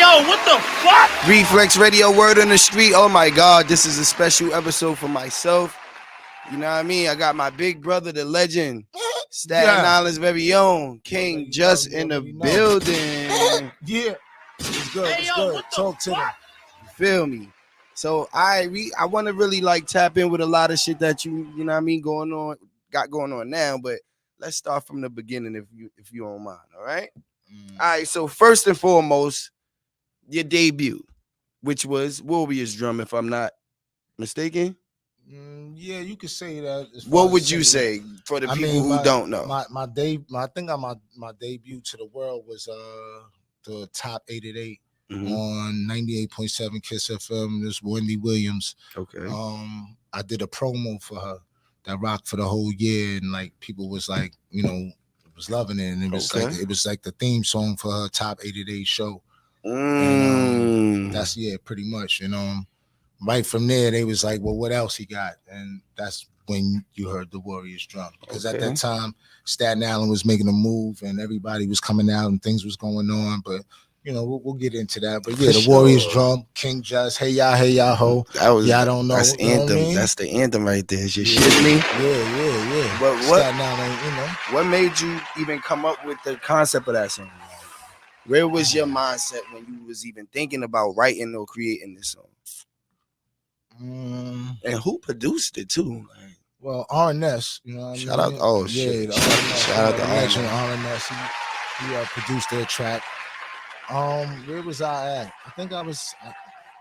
yo, what the fuck? Reflex Radio, word on the street. Oh my God, this is a special episode for myself. You know what I mean? I got my big brother, the legend, Staten Island's very own King Just in the building. Yeah, it's good. It's good. Talk to them. You feel me? So I want to really like tap in with a lot of shit that you know what I mean, got going on now. But let's start from the beginning if you don't mind. All right. All right. So first and foremost, your debut, which was Warriors Drum, if I'm not mistaken. Yeah, you could say that. What would you say for the people who don't know? My debut to the world was the Top 8 on 98.7 Kiss FM. This Wendy Williams. Okay. I did a promo for her that rocked for the whole year, and like people was like, you know, was loving it, and it was like the theme song for her Top 8 show. And, that's pretty much. And right from there, they was like, well, what else he got? And that's when you heard the Warriors Drum, because at that time Staten Island was making a move and everybody was coming out and things was going on. But you know, we'll get into that. But yeah, the Warriors Drum, King Just, hey y'all ho. That was y'all don't know. That's anthem. I mean? That's the anthem right there. Is you shitting me? Yeah. But Staten Island, you know, what made you even come up with the concept of that song? Where was your mindset when you was even thinking about writing or creating this song? And who produced it too? Like, well, RNS, you know what shout out. Oh shit! Shout out to RNS. He produced their track. Where was I at? I think I was.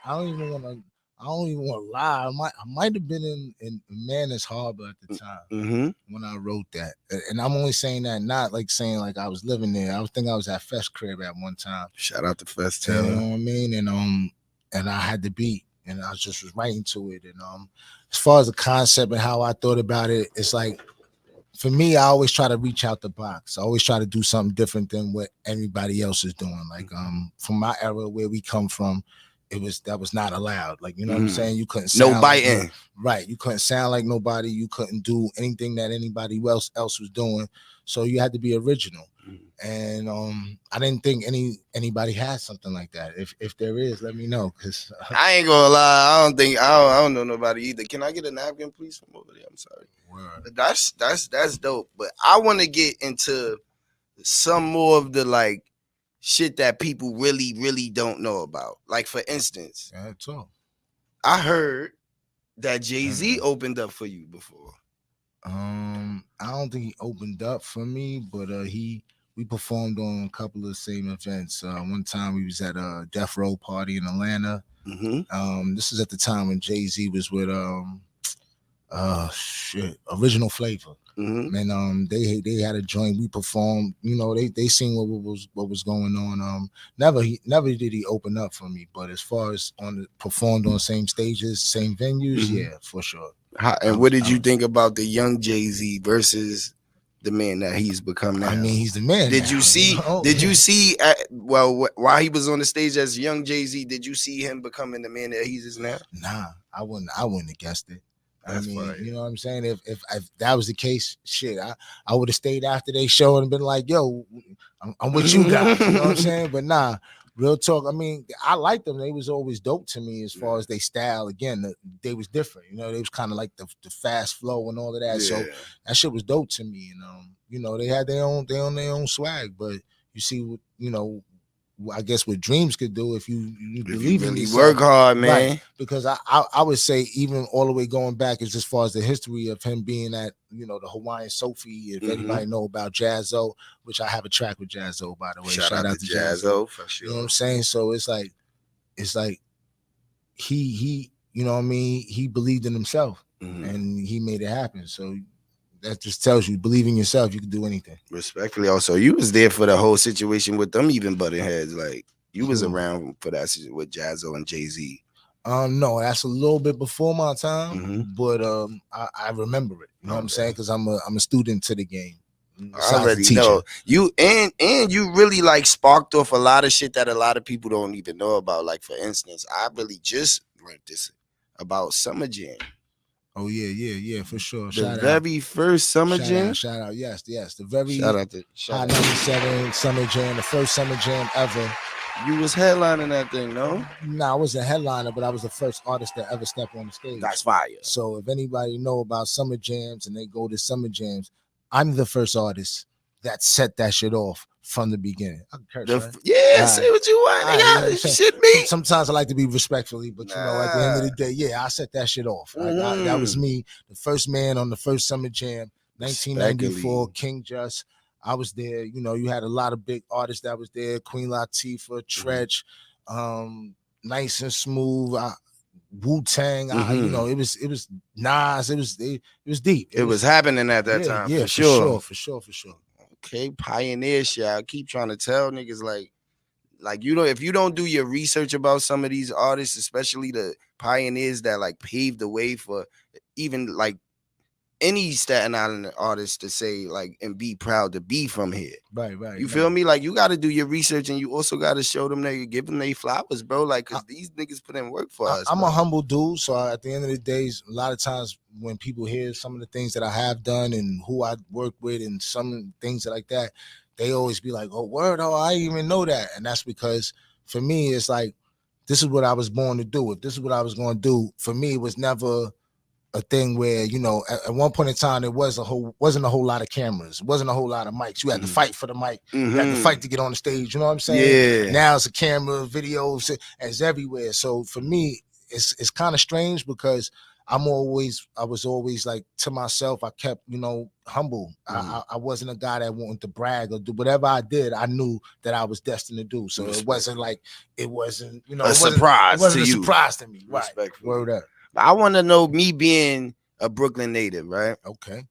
I don't even want to lie. I might have been in Manus Harbor at the time when I wrote that. And I'm only saying that not like saying like I was living there. I think I was at Fest Crib at one time. Shout out to Fest. You know what I mean? And I had the beat. And I just was writing to it. And as far as the concept and how I thought about it, it's like, for me, I always try to reach out the box. I always try to do something different than what everybody else is doing. Like from my era where we come from, that was not allowed. Like, you know what I'm saying? You couldn't sound no biting. Like, right. You couldn't sound like nobody. You couldn't do anything that anybody else was doing. So you had to be original. And I didn't think anybody had something like that. If there is, let me know, because I ain't gonna lie. I don't know nobody either. Can I get a napkin, please, from over there? I'm sorry. But that's dope. But I want to get into some more of the like shit that people really don't know about. Like for instance, I heard that Jay-Z opened up for you before. I don't think he opened up for me, but we performed on a couple of the same events. One time we was at a Death Row party in Atlanta. This is at the time when Jay-Z was with Original Flavor. And they had a joint. We performed. You know, they seen what was going on. Never did he open up for me, but as far as performed on same stages, same venues, yeah, for sure. What did you think about the young Jay-Z versus the man that he's become now? I mean, he's the man. Did you see? Did you see? While he was on the stage as young Jay-Z, did you see him becoming the man that he is now? Nah, I wouldn't have guessed it. I mean, you know what I'm saying? If that was the case, shit, I would have stayed after they show and been like, yo, I'm with you guys. You know what I'm saying? But nah, real talk. I mean, I liked them. They was always dope to me as far as they style. Again, they was different. You know, they was kind of like the fast flow and all of that. Yeah. So that shit was dope to me. And you know, they had their own swag. But you see, you know, I guess what dreams could do if you believe in yourself. Work hard, man. Right. Because I would say even all the way going back as far as the history of him being at, you know, the Hawaiian Sophie. If anybody know about Jazzo, which I have a track with Jazzo, by the way. Shout out to Jazzo for sure. You know what I'm saying? So it's like he you know what I mean, he believed in himself and he made it happen. So that just tells you, believe in yourself, you can do anything. Respectfully, also, you was there for the whole situation with them even butting heads. Like, you was around for that with Jazzo and Jay-Z. No, that's a little bit before my time, but I remember it. You know what I'm saying? Because I'm a student to the game. I already know you, and you really like sparked off a lot of shit that a lot of people don't even know about. Like, for instance, I really just learned this about Summer Jam. Oh yeah, for sure. The very first Summer Jam. Shout out, yes. The very shout out to Hot 97 Summer Jam, the first Summer Jam ever. You was headlining that thing, no? Nah, I was a headliner, but I was the first artist that ever stepped on the stage. That's fire. So if anybody know about summer jams and they go to summer jams, I'm the first artist that set that shit off from the beginning. I can curse, right? Yeah, say what you want. Shit me. Sometimes I like to be respectfully, but you know, at the end of the day, yeah, I set that shit off. That was me, the first man on the first summer jam, 1994, KINGJUST. I was there. You know, you had a lot of big artists that was there. Queen Latifah, Tretch, Nice and Smooth, WU TANG. You know, it was Nas. It was deep. It was happening at that time. Yeah, for sure. Okay, pioneer shit. I keep trying to tell niggas like you know, if you don't do your research about some of these artists, especially the pioneers that like paved the way for even like any Staten Island artist to say like and be proud to be from here. Right. You feel me? Like you got to do your research and you also got to show them they give them their flowers, bro. Like cause these niggas put in work for us. I'm a humble dude, so at the end of the day, a lot of times when people hear some of the things that I have done and who I work with and some things like that, they always be like, "Oh, word! Oh, I didn't even know that." And that's because for me, it's like this is what I was born to do. If this is what I was going to do, for me, it was never a thing where, you know, at one point in time there wasn't a whole lot of cameras, wasn't a whole lot of mics. You had to fight for the mic, you had to fight to get on the stage. You know what I'm saying? Yeah. Now it's a camera, videos, it's everywhere. So for me, it's kind of strange because I was always like to myself. I kept, you know, humble. I wasn't a guy that wanted to brag or do whatever I did. I knew that I was destined to do. So it wasn't like you know, a surprise. It wasn't a surprise to me. Right. Word up. I want to know, me being a Brooklyn native, right? Okay.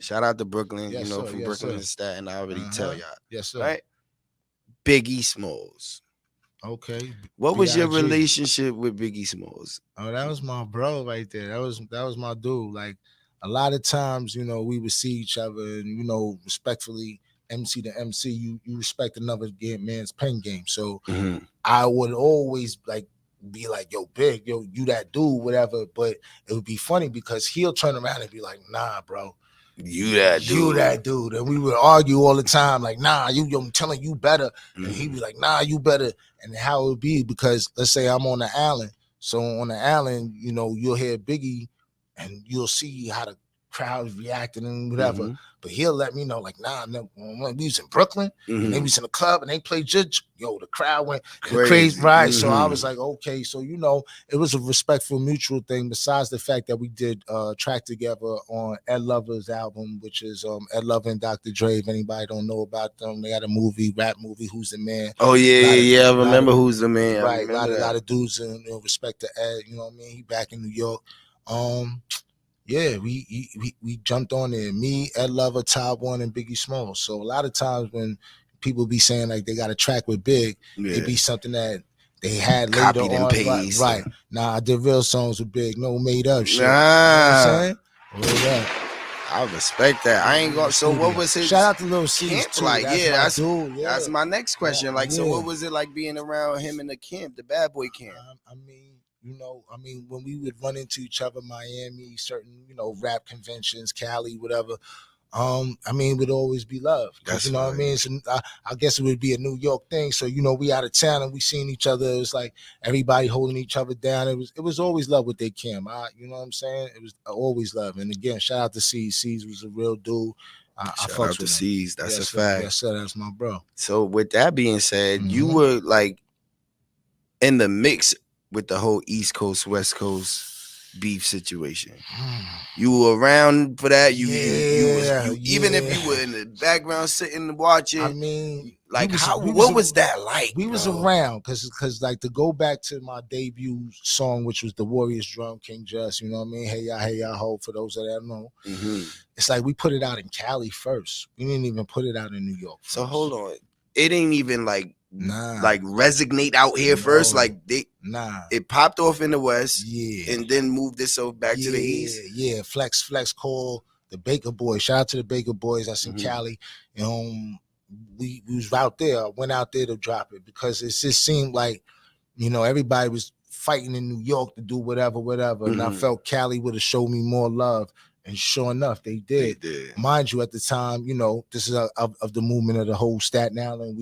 Shout out to Brooklyn, yes, you know, sir, from Brooklyn and Staten. I already tell y'all. Yes, sir. Right? Biggie Smalls. Okay. What was your relationship with Biggie Smalls? Oh, that was my bro right there. That was my dude. Like a lot of times, you know, we would see each other and, you know, respectfully, MC to MC, you respect another man's pen game. So I would always like be like, yo, Big, yo, you that dude, whatever. But it would be funny because he'll turn around and be like, nah, bro. You that dude. And we would argue all the time, like, nah, I'm telling you better. And he'd be like, nah, you better. And how it would be, because let's say I'm on the island. So on the island, you know, you'll hear Biggie and you'll see how the crowd's reacting and whatever. But he'll let me know, like, nah, when we was in Brooklyn and they was in the club and they played Judge, yo, the crowd went crazy, right? So I was like, okay, so, you know, it was a respectful, mutual thing, besides the fact that we did a track together on Ed Lover's album, which is Ed Lover and Dr. Dre. If anybody don't know about them, they had a rap movie, Who's the Man? Oh, yeah, I remember Who's the Man. Right, a lot of dudes in respect to Ed, you know what I mean? He back in New York. Yeah, we jumped on there. Me, Ed Lover, Top One, and Biggie Smalls. So a lot of times when people be saying like they got a track with Big, it be something that they had later on. Right. Nah, I did real songs with Big, no made up shit. You know what I'm saying? I respect that. I ain't gonna. So what was his? Shout out to Lil C's too. Like, that's my next question. Like, so what was it like being around him in the camp, the Bad Boy camp? I mean, you know, when we would run into each other, Miami, certain, you know, rap conventions, Cali, whatever. It would always be love. You know what I mean? So I guess it would be a New York thing. So, you know, we out of town and we seen each other. It was like everybody holding each other down. It was always love with their camp. You know what I'm saying? It was always love. And again, shout out to C's. C's was a real dude. Shout out to C's. That's a fact. Yes, sir. That's my bro. So with that being said, you were like in the mix with the whole East Coast, West Coast beef situation. You were around for that. Even if you were in the background sitting watching. I mean, like what was that like? We was around because like to go back to my debut song, which was the Warriors Drum, KINGJUST. You know what I mean? Hey y'all, ho, for those that don't know. It's like we put it out in Cali first. We didn't even put it out in New York first. So hold on, it ain't even like like resonate out here first. Like it popped off in the West, and then moved itself back to the East. Yeah, Flex called the Baker Boys. Shout out to the Baker Boys. That's in Cali. We was out there. I went out there to drop it because it just seemed like, you know, everybody was fighting in New York to do whatever, and I felt Cali would have showed me more love. And sure enough, they did. Mind you, at the time, you know, this is of the movement of the whole Staten Island.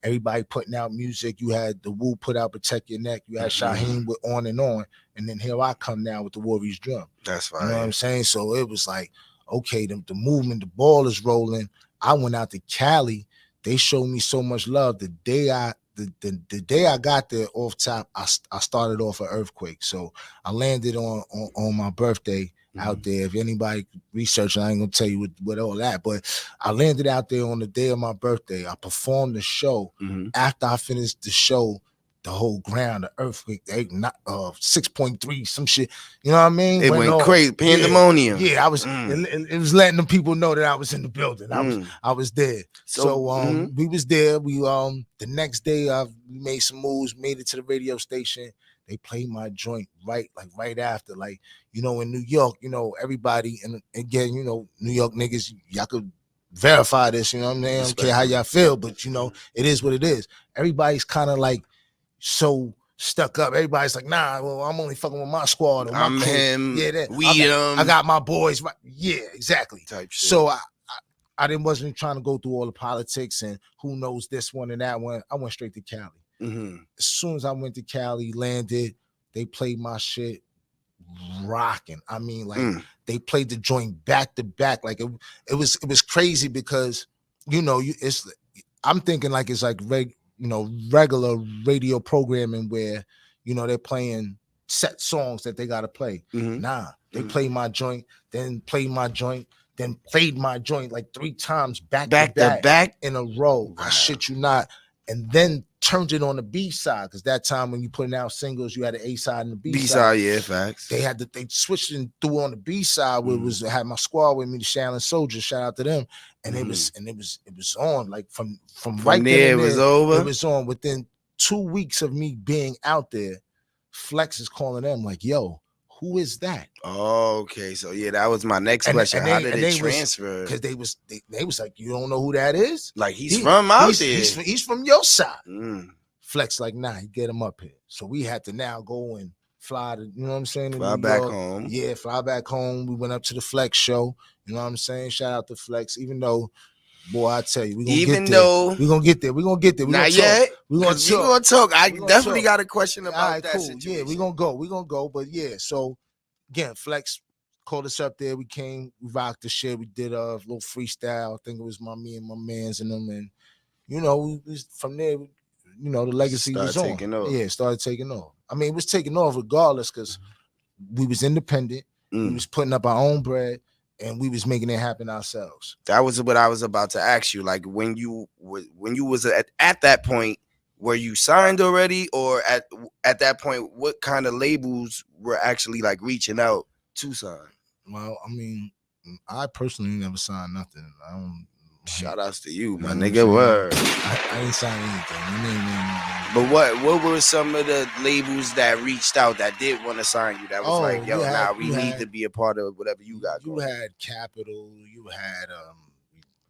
Everybody putting out music. You had the WU put out Protect Your Neck. You had Shaheem with On and On. And then here I come now with the Warriors Drum. That's right. You know what I'm saying? So it was like, okay, the movement, the ball is rolling. I went out to Cali. They showed me so much love. The day I got there off top, I started off an earthquake. So I landed on my birthday out there. If anybody researching, I ain't gonna tell you what all that, but I landed out there on the day of my birthday. I performed the show. After I finished the show, the whole ground, the earthquake, 6.3, some shit. You know what I mean? It went crazy, pandemonium. Yeah, I was. It was letting the people know that I was in the building. I was there. So we was there. We the next day I made some moves, made it to the radio station. They played my joint right after. Like, you know, in New York, you know, everybody, and again, you know, New York niggas, y'all could verify this, you know what I'm saying? I don't care how y'all feel, but you know, it is what it is. Everybody's kind of like so stuck up. Everybody's like, nah, well, I'm only fucking with my squad. Or my I'm him. Yeah, I got my boys. Yeah, exactly. Type shit. So I wasn't trying to go through all the politics and who knows this one and that one. I went straight to Cali. As soon as I went to Cali, landed, they played my shit rocking. I mean, like they played the joint back to back. Like it was crazy because, you know, I'm thinking like it's like regular radio programming where, you know, they're playing set songs that they gotta play. Nah, they played my joint, then played my joint, then played my joint like 3 times back to back in a row. Wow. I shit you not. And then turned it on the B side, because that time when you putting out singles, you had the A side and the B side. Yeah, facts. They switched and threw on the B side where it had my squad with me, the Shaolin Soldiers. Shout out to them. And it was on like from right there. It was over. It was on within 2 weeks of me being out there. Flex is calling them like, yo, who is that? Oh, okay. So yeah, that was my next question. How did it transfer? Because they was like, you don't know who that is? Like he's from out there. He's from your side. Flex like, nah, get him up here. So we had to now go and fly to, you know what I'm saying? Fly back home. Yeah, fly back home. We went up to the Flex show. You know what I'm saying? Shout out to Flex. Even though, boy, I tell you, we're gonna get there. Not yet. We're gonna talk. I definitely got a question about that situation. Yeah, we're gonna go. But yeah, so again, Flex called us up there. We came, we rocked the shit. We did a little freestyle. I think it was me and my mans and them. And you know, from there, you know, the legacy was on. Yeah, it started taking off. I mean, it was taking off regardless because we was independent. We was putting up our own bread. And we was making it happen ourselves. That was what I was about to ask you. Like when you was at that point, were you signed already, or at that point, what kind of labels were actually like reaching out to sign? Well, I mean, I personally never signed nothing. I don't. Shout outs to you, my nigga. Word. I ain't signed anything. But what were some of the labels that reached out that did want to sign you? That was like, yo, we need to be a part of whatever you got going. You had Capital, you had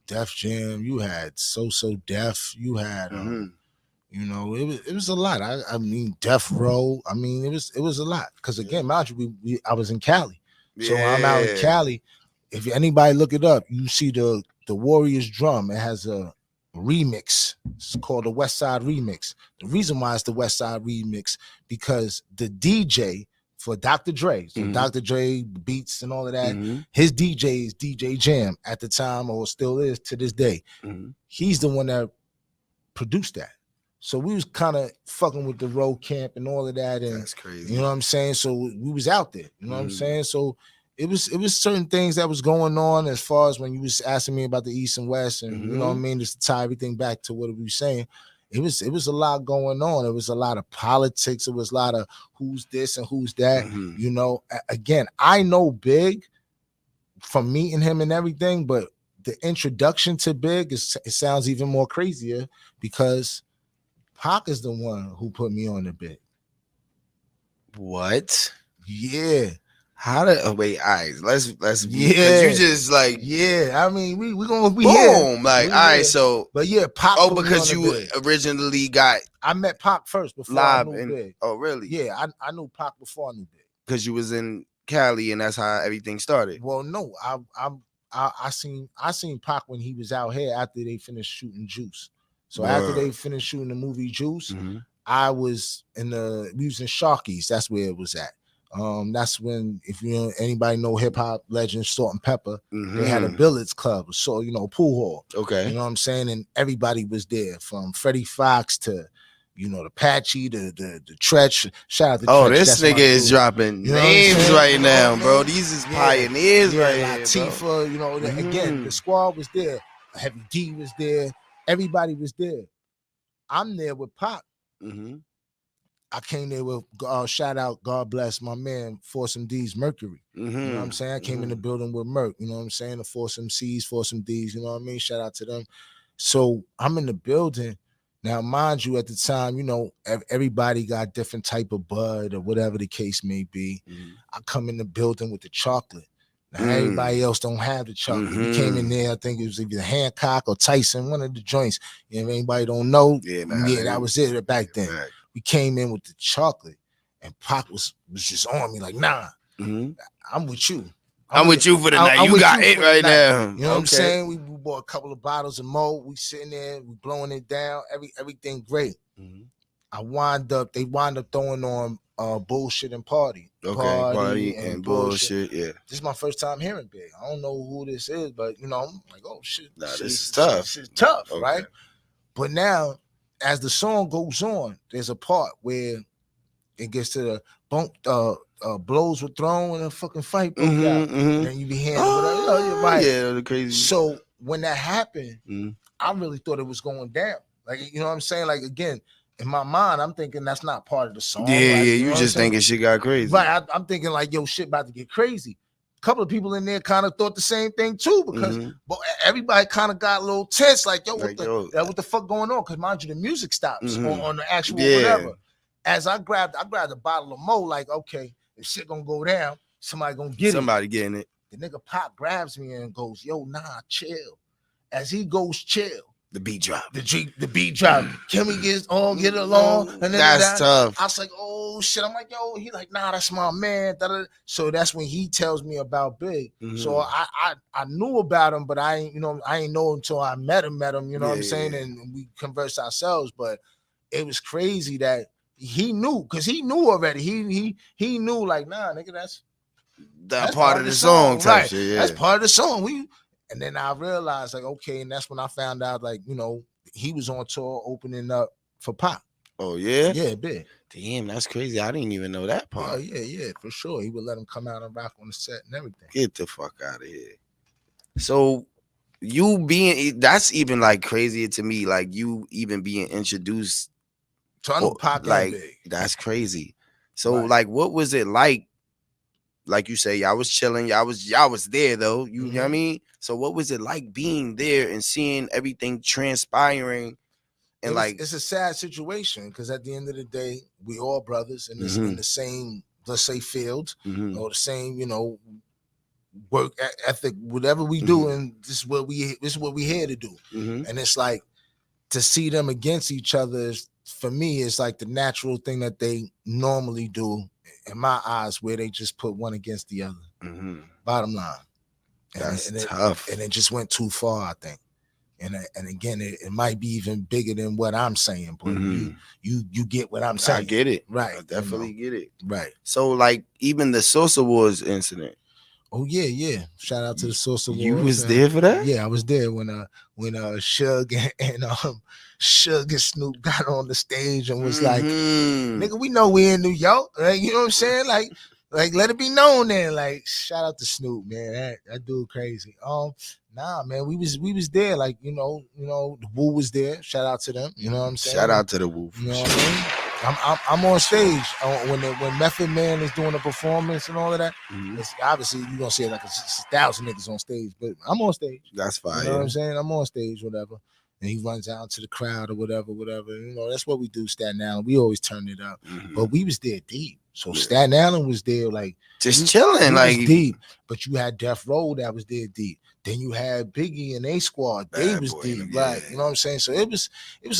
Def Jam, you had So Def, you had you know, it was a lot. I mean, Death Row. I mean, it was a lot. Because again, mind you, I was in Cali. So when I'm out in Cali, if anybody look it up, you see the Warriors Drum. It has a remix. It's called the West Side Remix. The reason why it's the West Side Remix, because the DJ for Dr. Dre, so Dr. Dre beats and all of that, his DJ is DJ Jam at the time, or still is to this day. He's the one that produced that. So we was kind of fucking with the road camp and all of that. And that's crazy. You know what I'm saying? So we was out there. You know what I'm saying? So it was certain things that was going on as far as when you was asking me about the East and West, and you know what I mean, just to tie everything back to what we were saying. It was a lot going on. It was a lot of politics. It was a lot of who's this and who's that. You know, again, I know Big from meeting him and everything, but the introduction to Big it sounds even more crazier because Pac is the one who put me on the Big. What? Yeah. How did wait, all right, let's you just like I mean we gonna be boom here. Like all right, so but yeah, Pac. Oh, because you originally I met Pac first before live I knew Big. Oh really? Yeah, I knew Pac before I knew Big. Because you was in Cali, and that's how everything started. Well, no, I seen Pac when he was out here after they finished shooting Juice. So after they finished shooting the movie Juice, I was we was in Sharky's. That's where it was at. That's when, if you know anybody know hip hop legend Salt and Pepper, they had a billiards club, so pool hall. Okay, you know what I'm saying, and everybody was there from Freddie Fox to the Patchy, the Tretch. Shout out to Tretch. This nigga is dropping names right now, bro. These is pioneers right here, Latifah, bro. Again, the squad was there. Heavy D was there. Everybody was there. I'm there with Pop. I came there with shout out, God bless my man, Foursome D's Mercury. You know what I'm saying? I came in the building with Merc, you know what I'm saying? The Foursome C's, Foursome D's, you know what I mean? Shout out to them. So I'm in the building. Now, mind you, at the time, everybody got different type of bud or whatever the case may be. I come in the building with the chocolate. Now, everybody else don't have the chocolate. We came in there, I think it was either Hancock or Tyson, one of the joints. If anybody don't know, that was it back then. Right. We came in with the chocolate, and Pac was just on me like, nah, I'm with you. I'm with you for the night. You got it right now. You know what I'm saying? We bought a couple of bottles of Mo. We sitting there, we blowing it down. Everything great. They wind up throwing on Bullshit and Party. Party and bullshit. Yeah. This is my first time hearing Big. I don't know who this is, but I'm like, oh shit. Nah, this is tough. This is tough, right? But now, as the song goes on, there's a part where it gets to the bump, blows were thrown and a fucking fight broke out. And you be hearing whatever, right? Yeah, the crazy. So when that happened, I really thought it was going down. Like, you know what I'm saying? Like, again, in my mind, I'm thinking that's not part of the song. Yeah, you just thinking shit got crazy. Right, I'm thinking like, yo, shit about to get crazy. A couple of people in there kind of thought the same thing too, because everybody kind of got a little tense, like, yo, what the fuck going on? Because mind you, the music stops on the actual whatever. As I grabbed a bottle of Mo, like, okay, if shit gonna go down, somebody gonna get it. Somebody getting it. The nigga Pop grabs me and goes, yo, nah, chill. As he goes, chill. The beat drop. The beat drop. Can we get along? And then that's tough. I was like, oh shit. I'm like, yo, he like, nah, that's my man. So that's when he tells me about Big. So I knew about him, but I ain't know until I met him, you know what I'm saying? And we conversed ourselves. But it was crazy that he knew, because he knew already. He knew, like, nah, nigga, that's part of the song type right. shit. Yeah. That's part of the song. And then I realized, like, okay, and that's when I found out, like, he was on tour opening up for Pop. Oh, yeah? Yeah, big. Damn, that's crazy. I didn't even know that part. Oh, yeah, for sure. He would let him come out and rock on the set and everything. Get the fuck out of here. So, that's even, like, crazier to me, like, you even being introduced. So I know Pop, like, big. That's crazy. So, like, what was it like? Like you say, y'all was chilling. Y'all was there though. You know what I mean? So what was it like being there and seeing everything transpiring? And it's a sad situation, because at the end of the day, we all brothers in the same, let's say, field, or the same, work ethic, whatever we do, and this is what we here to do. And it's like, to see them against each other, for me, it's like the natural thing that they normally do, in my eyes, where they just put one against the other. Bottom line. That's tough. And it just went too far, I think. And again, it might be even bigger than what I'm saying, but you get what I'm saying. I get it. Right. I definitely get it. Right. So, like, even the Sosa Wars incident. Oh yeah. Shout out to the Sosa Wars. You was there for that? Yeah, I was there when Suge and Suge and Snoop got on the stage and was like, nigga, we know we in New York. Right? You know what I'm saying? Like let it be known then. Like, shout out to Snoop, man. That dude crazy. Nah, man, we was there. Like, the WU was there. Shout out to them. You know what I'm saying? Shout out to the WU. You know what I mean? I'm on stage when Method Man is doing a performance and all of that. It's obviously you're gonna see like 1,000 niggas on stage, but I'm on stage. That's fine. You know what I'm saying? I'm on stage, whatever. And he runs out to the crowd or whatever. That's what we do, Staten Island. We always turn it up. But we was there deep. So Staten Island was there, like just chilling, like deep. But you had Death Row that was there deep. Then you had Biggie and A Squad. They was deep, right? You know what I'm saying? So it was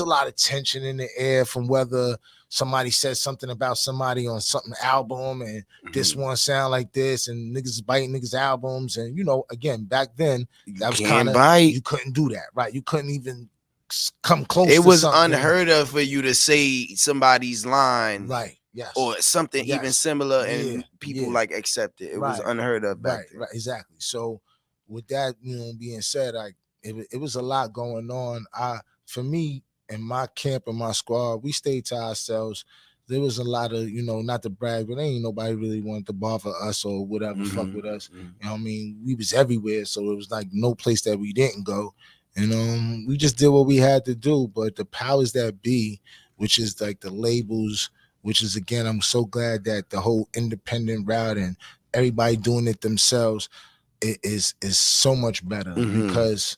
a lot of tension in the air from whether somebody said something about somebody on something album and this one sound like this and niggas biting niggas albums. And you know, again, back then that was kind of you couldn't do that, right? You couldn't even come close. It was unheard of for you to say somebody's line, right? Yes, or something even similar, and people like accept it. It was unheard of back then. Right, exactly. So with that, you know, being said, like it was a lot going on. For me and my camp and my squad, we stayed to ourselves. There was a lot of, you know, not to brag, but ain't nobody really wanted to bother us or whatever, fuck with us. You know what I mean? We was everywhere, so it was like no place that we didn't go. And we just did what we had to do. But the powers that be, which is like the labels, which is, again, I'm so glad that the whole independent route and everybody doing it themselves is so much better, because,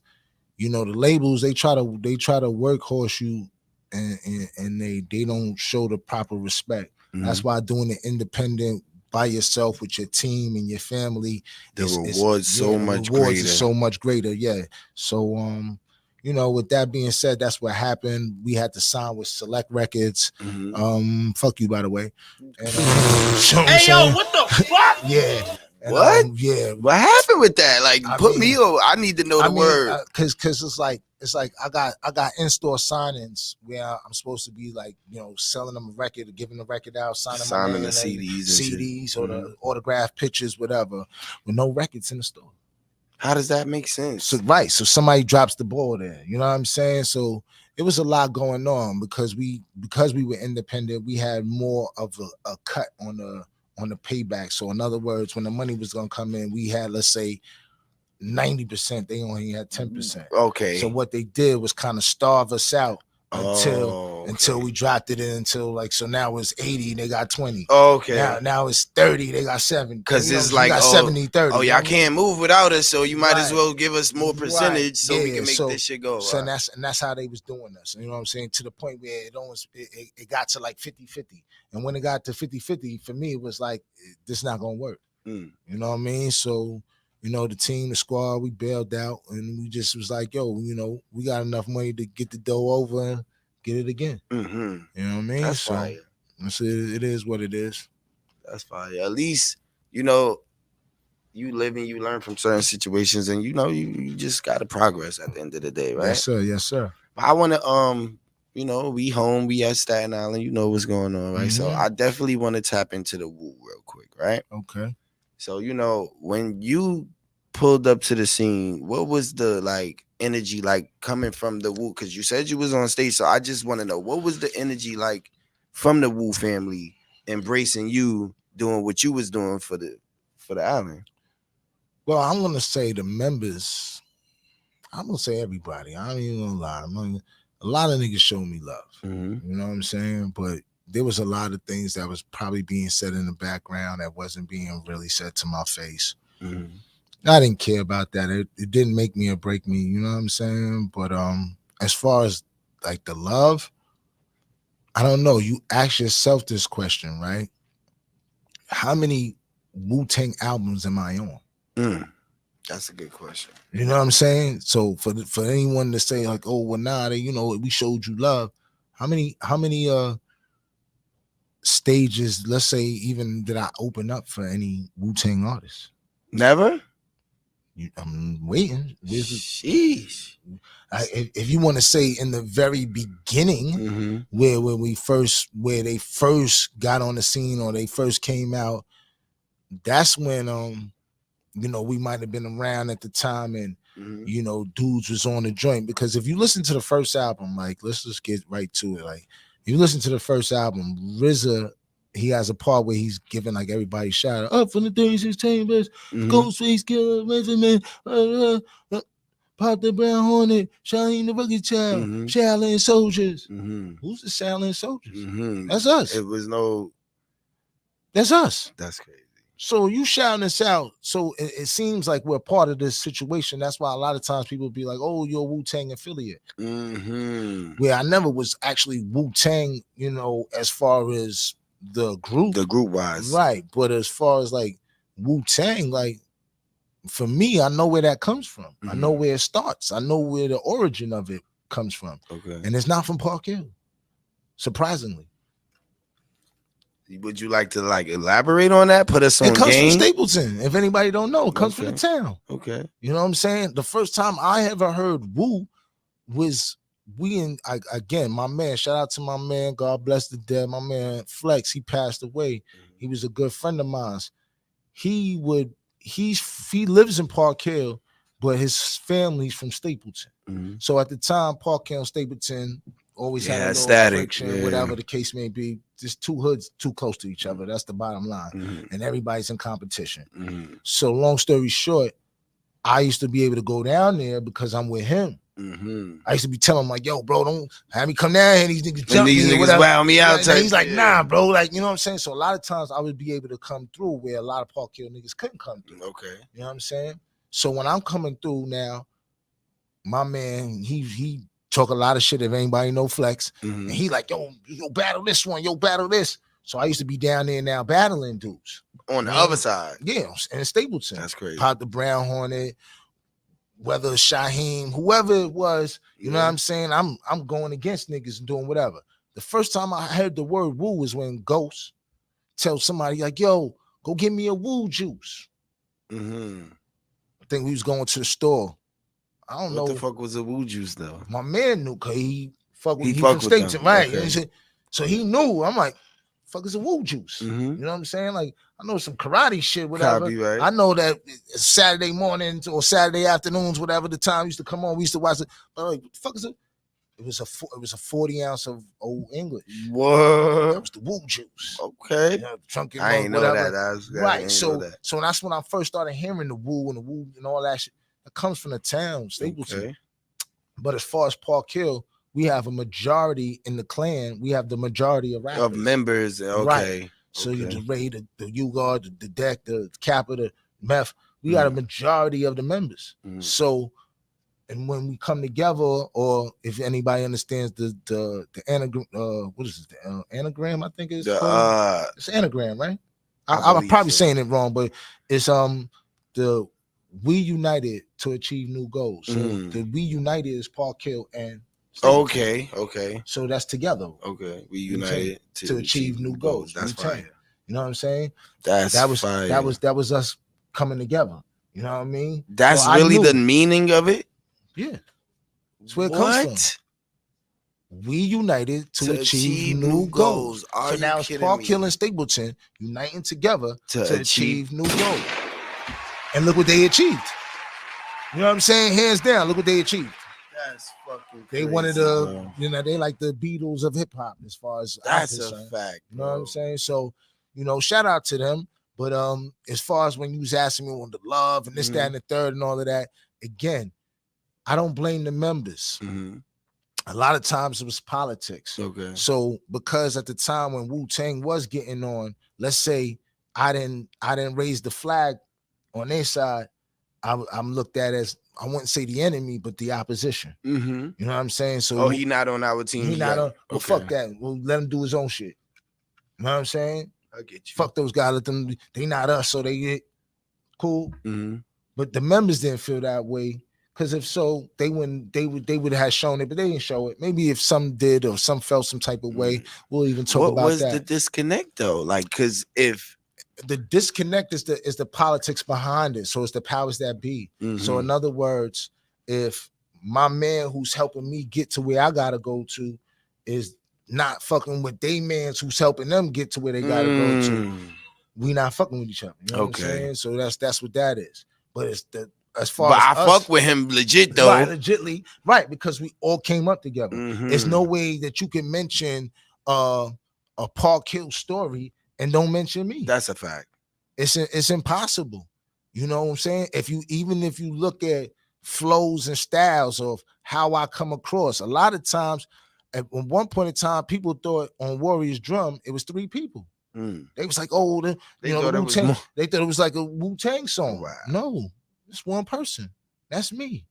you know, the labels, they try to workhorse you and they don't show the proper respect. That's why doing it independent by yourself with your team and your family, the rewards so much greater. Yeah. So you know, with that being said, that's what happened. We had to sign with Select Records. Fuck you, by the way. And, hey, yo, what the fuck? Yeah. And, what? Yeah. What happened with that? Like, put me on. I need to know the word. Cause it's like I got in-store signings where I'm supposed to be, like, you know, selling them a record, giving the record out, signing the CDs or the autographed pictures, whatever, with no records in the store. How does that make sense? So somebody drops the ball there. You know what I'm saying? So it was a lot going on because we were independent. We had more of a cut on the payback. So in other words, when the money was gonna come in, we had, let's say, 90%. They only had 10%. Okay. So what they did was kind of starve us out until we dropped it in, until, like, so now it's 80 and they got 20. Okay. Now it's 30, they got 7. Because it's like 70-30. Oh, y'all can't move without us, so you might as well give us more percentage so we can make this shit go. So that's how they was doing us. You know what I'm saying? To the point where it got to like 50-50. And when it got to 50-50, for me, it was like, this is not gonna work. You know what I mean? So, you know, the team, the squad, we bailed out, and we just was like, yo, you know, we got enough money to get the dough over and get it again. You know what I mean? That's fire. So it is what it is. That's fire. At least, you know, you live and you learn from certain situations, and, you know, you just got to progress at the end of the day, right? Yes, sir. Yes, sir. I want to, you know, we home, we at Staten Island, you know what's going on, right? So I definitely want to tap into the WU real quick, right? Okay. So, you know, when you pulled up to the scene, what was the, like, energy like coming from the WU? Because you said you was on stage, so I just want to know, what was the energy like from the WU family embracing you, doing what you was doing for the island? Well, I'm gonna say the members. I'm gonna say everybody. I ain't even gonna lie. A lot of niggas showed me love. You know what I'm saying? But there was a lot of things that was probably being said in the background that wasn't being really said to my face. I didn't care about that. It didn't make me or break me. You know what I'm saying? But as far as like the love, I don't know. You ask yourself this question, right? How many Wu Tang albums am I on? That's a good question. You know what I'm saying? So for anyone to say like, oh, well, nah, you know, we showed you love. How many stages, let's say, even did I open up for any Wu Tang artists? Never. I'm waiting. Sheesh. If you want to say in the very beginning, where they first got on the scene or they first came out, that's when you know, we might have been around at the time, and you know, dudes was on the joint. Because if you listen to the first album, like, let's just get right to it. Like, if you listen to the first album, RZA, he has a part where he's giving like everybody shout out, up from the 36 chambers, Ghostface Killer, Measurement, Pop the Brown Hornet, Shaheen the Rugged Child, Shaolin Soldiers. Who's the Shaolin Soldiers? That's us. That's us. That's crazy. So you shouting us out. So it seems like we're part of this situation. That's why a lot of times people be like, oh, you're a Wu Tang affiliate. Where I never was actually Wu Tang, you know, as far as the group wise, right? But as far as like Wu Tang, like for me, I know where that comes from. I know where it starts. I know where the origin of it comes from. Okay, and it's not from Park Hill. Surprisingly, would you like to like elaborate on that? Put us on it comes game? from Stapleton. If anybody don't know, it comes from the town. Okay, you know what I'm saying. The first time I ever heard Wu was again, my man. Shout out to my man. God bless the dead. My man Flex. He passed away. He was a good friend of mine. He lives in Park Hill, but his family's from Stapleton. So at the time, Park Hill and Stapleton always had a little friction, whatever the case may be. Just two hoods too close to each other. That's the bottom line. And everybody's in competition. So long story short, I used to be able to go down there because I'm with him. I used to be telling him like, yo, bro, don't have me come down here and these niggas jump me. These niggas wow me out. He's like, nah, bro. Like, you know what I'm saying? So a lot of times I would be able to come through where a lot of Park Hill niggas couldn't come through. Okay. You know what I'm saying? So when I'm coming through now, my man, he talk a lot of shit if anybody know Flex. And he like, yo, battle this one, yo, battle this. So I used to be down there now battling dudes. On the other side. Yeah, in Stapleton. That's crazy. Pop the Brown Hornet, whether Shaheem, whoever it was, you know what I'm saying? I'm going against niggas and doing whatever. The first time I heard the word Wu was when Ghost tells somebody like, yo, go get me a Wu juice. I think we was going to the store. I don't know. What the fuck was a Wu juice though? My man knew because he from Stapleton, right? Okay. So he knew. I'm like, fuck is a Wu juice? You know what I'm saying? Like, I know some karate shit, whatever. Right. I know that Saturday mornings or Saturday afternoons, whatever the time used to come on, we used to watch it. But like, what the fuck is it? It was a 40 ounce of Old English. What? That was the Wu juice. Okay. You know, I ain't know that. Right. So that's when I first started hearing the Wu and all that shit. It comes from the town, Stapleton. Okay. But as far as Park Hill, we have a majority in the clan. We have the majority of rappers. Of members. Okay. Right. So you the Ray, the U-Guard, the Deck, the Kappa, the Meth. We got a majority of the members. So, and when we come together, or if anybody understands the anagram, what is it? The anagram, I think it's called. It's anagram, right? I'm probably saying it wrong, but it's the We United to Achieve New Goals. So the We United is Park Hill and Stapleton. Okay. So that's together. Okay. We united to achieve new goals. That's fine. You know what I'm saying? That was us coming together. You know what I mean? That's so really the meaning of it? Yeah. That's where it comes from. We united to achieve new goals. So now it's Park Hill and Stapleton uniting together to achieve new goals. And look what they achieved. You know what I'm saying? Hands down, look what they achieved. That's fucking crazy. They wanted to, they like the Beatles of hip hop as far as that's a fact. You know what I'm saying? So, shout out to them. But as far as when you was asking me on the love and this, that, and the third and all of that, again, I don't blame the members. A lot of times it was politics. Okay. So because at the time when Wu Tang was getting on, let's say I didn't raise the flag on their side, I'm looked at as, I wouldn't say the enemy, but the opposition. You know what I'm saying? So he not on our team. He not on. Well, fuck that. We'll let him do his own shit. You know what I'm saying? I get you. Fuck those guys. Let them. They not us, so they get cool. But the members didn't feel that way, because if so, they wouldn't. They would have shown it, but they didn't show it. Maybe if some did or some felt some type of way, we'll even talk about that. What was the disconnect though? Like, because if the disconnect is the politics behind it, so it's the powers that be. So in other words, if my man who's helping me get to where I gotta go to is not fucking with they mans who's helping them get to where they gotta go to, we not fucking with each other. You know what I'm saying? So that's what that is. But it's as far as I fuck with him legit though. Right, legitly, right, because we all came up together. There's no way that you can mention a Park Hill story and don't mention me. That's a fact. It's impossible. You know what I'm saying? If you look at flows and styles of how I come across, a lot of times at one point in time, people thought on Warrior's Drum it was 3 people. They was like, oh, they thought it was like a Wu Tang song. Wow. No, it's one person. That's me.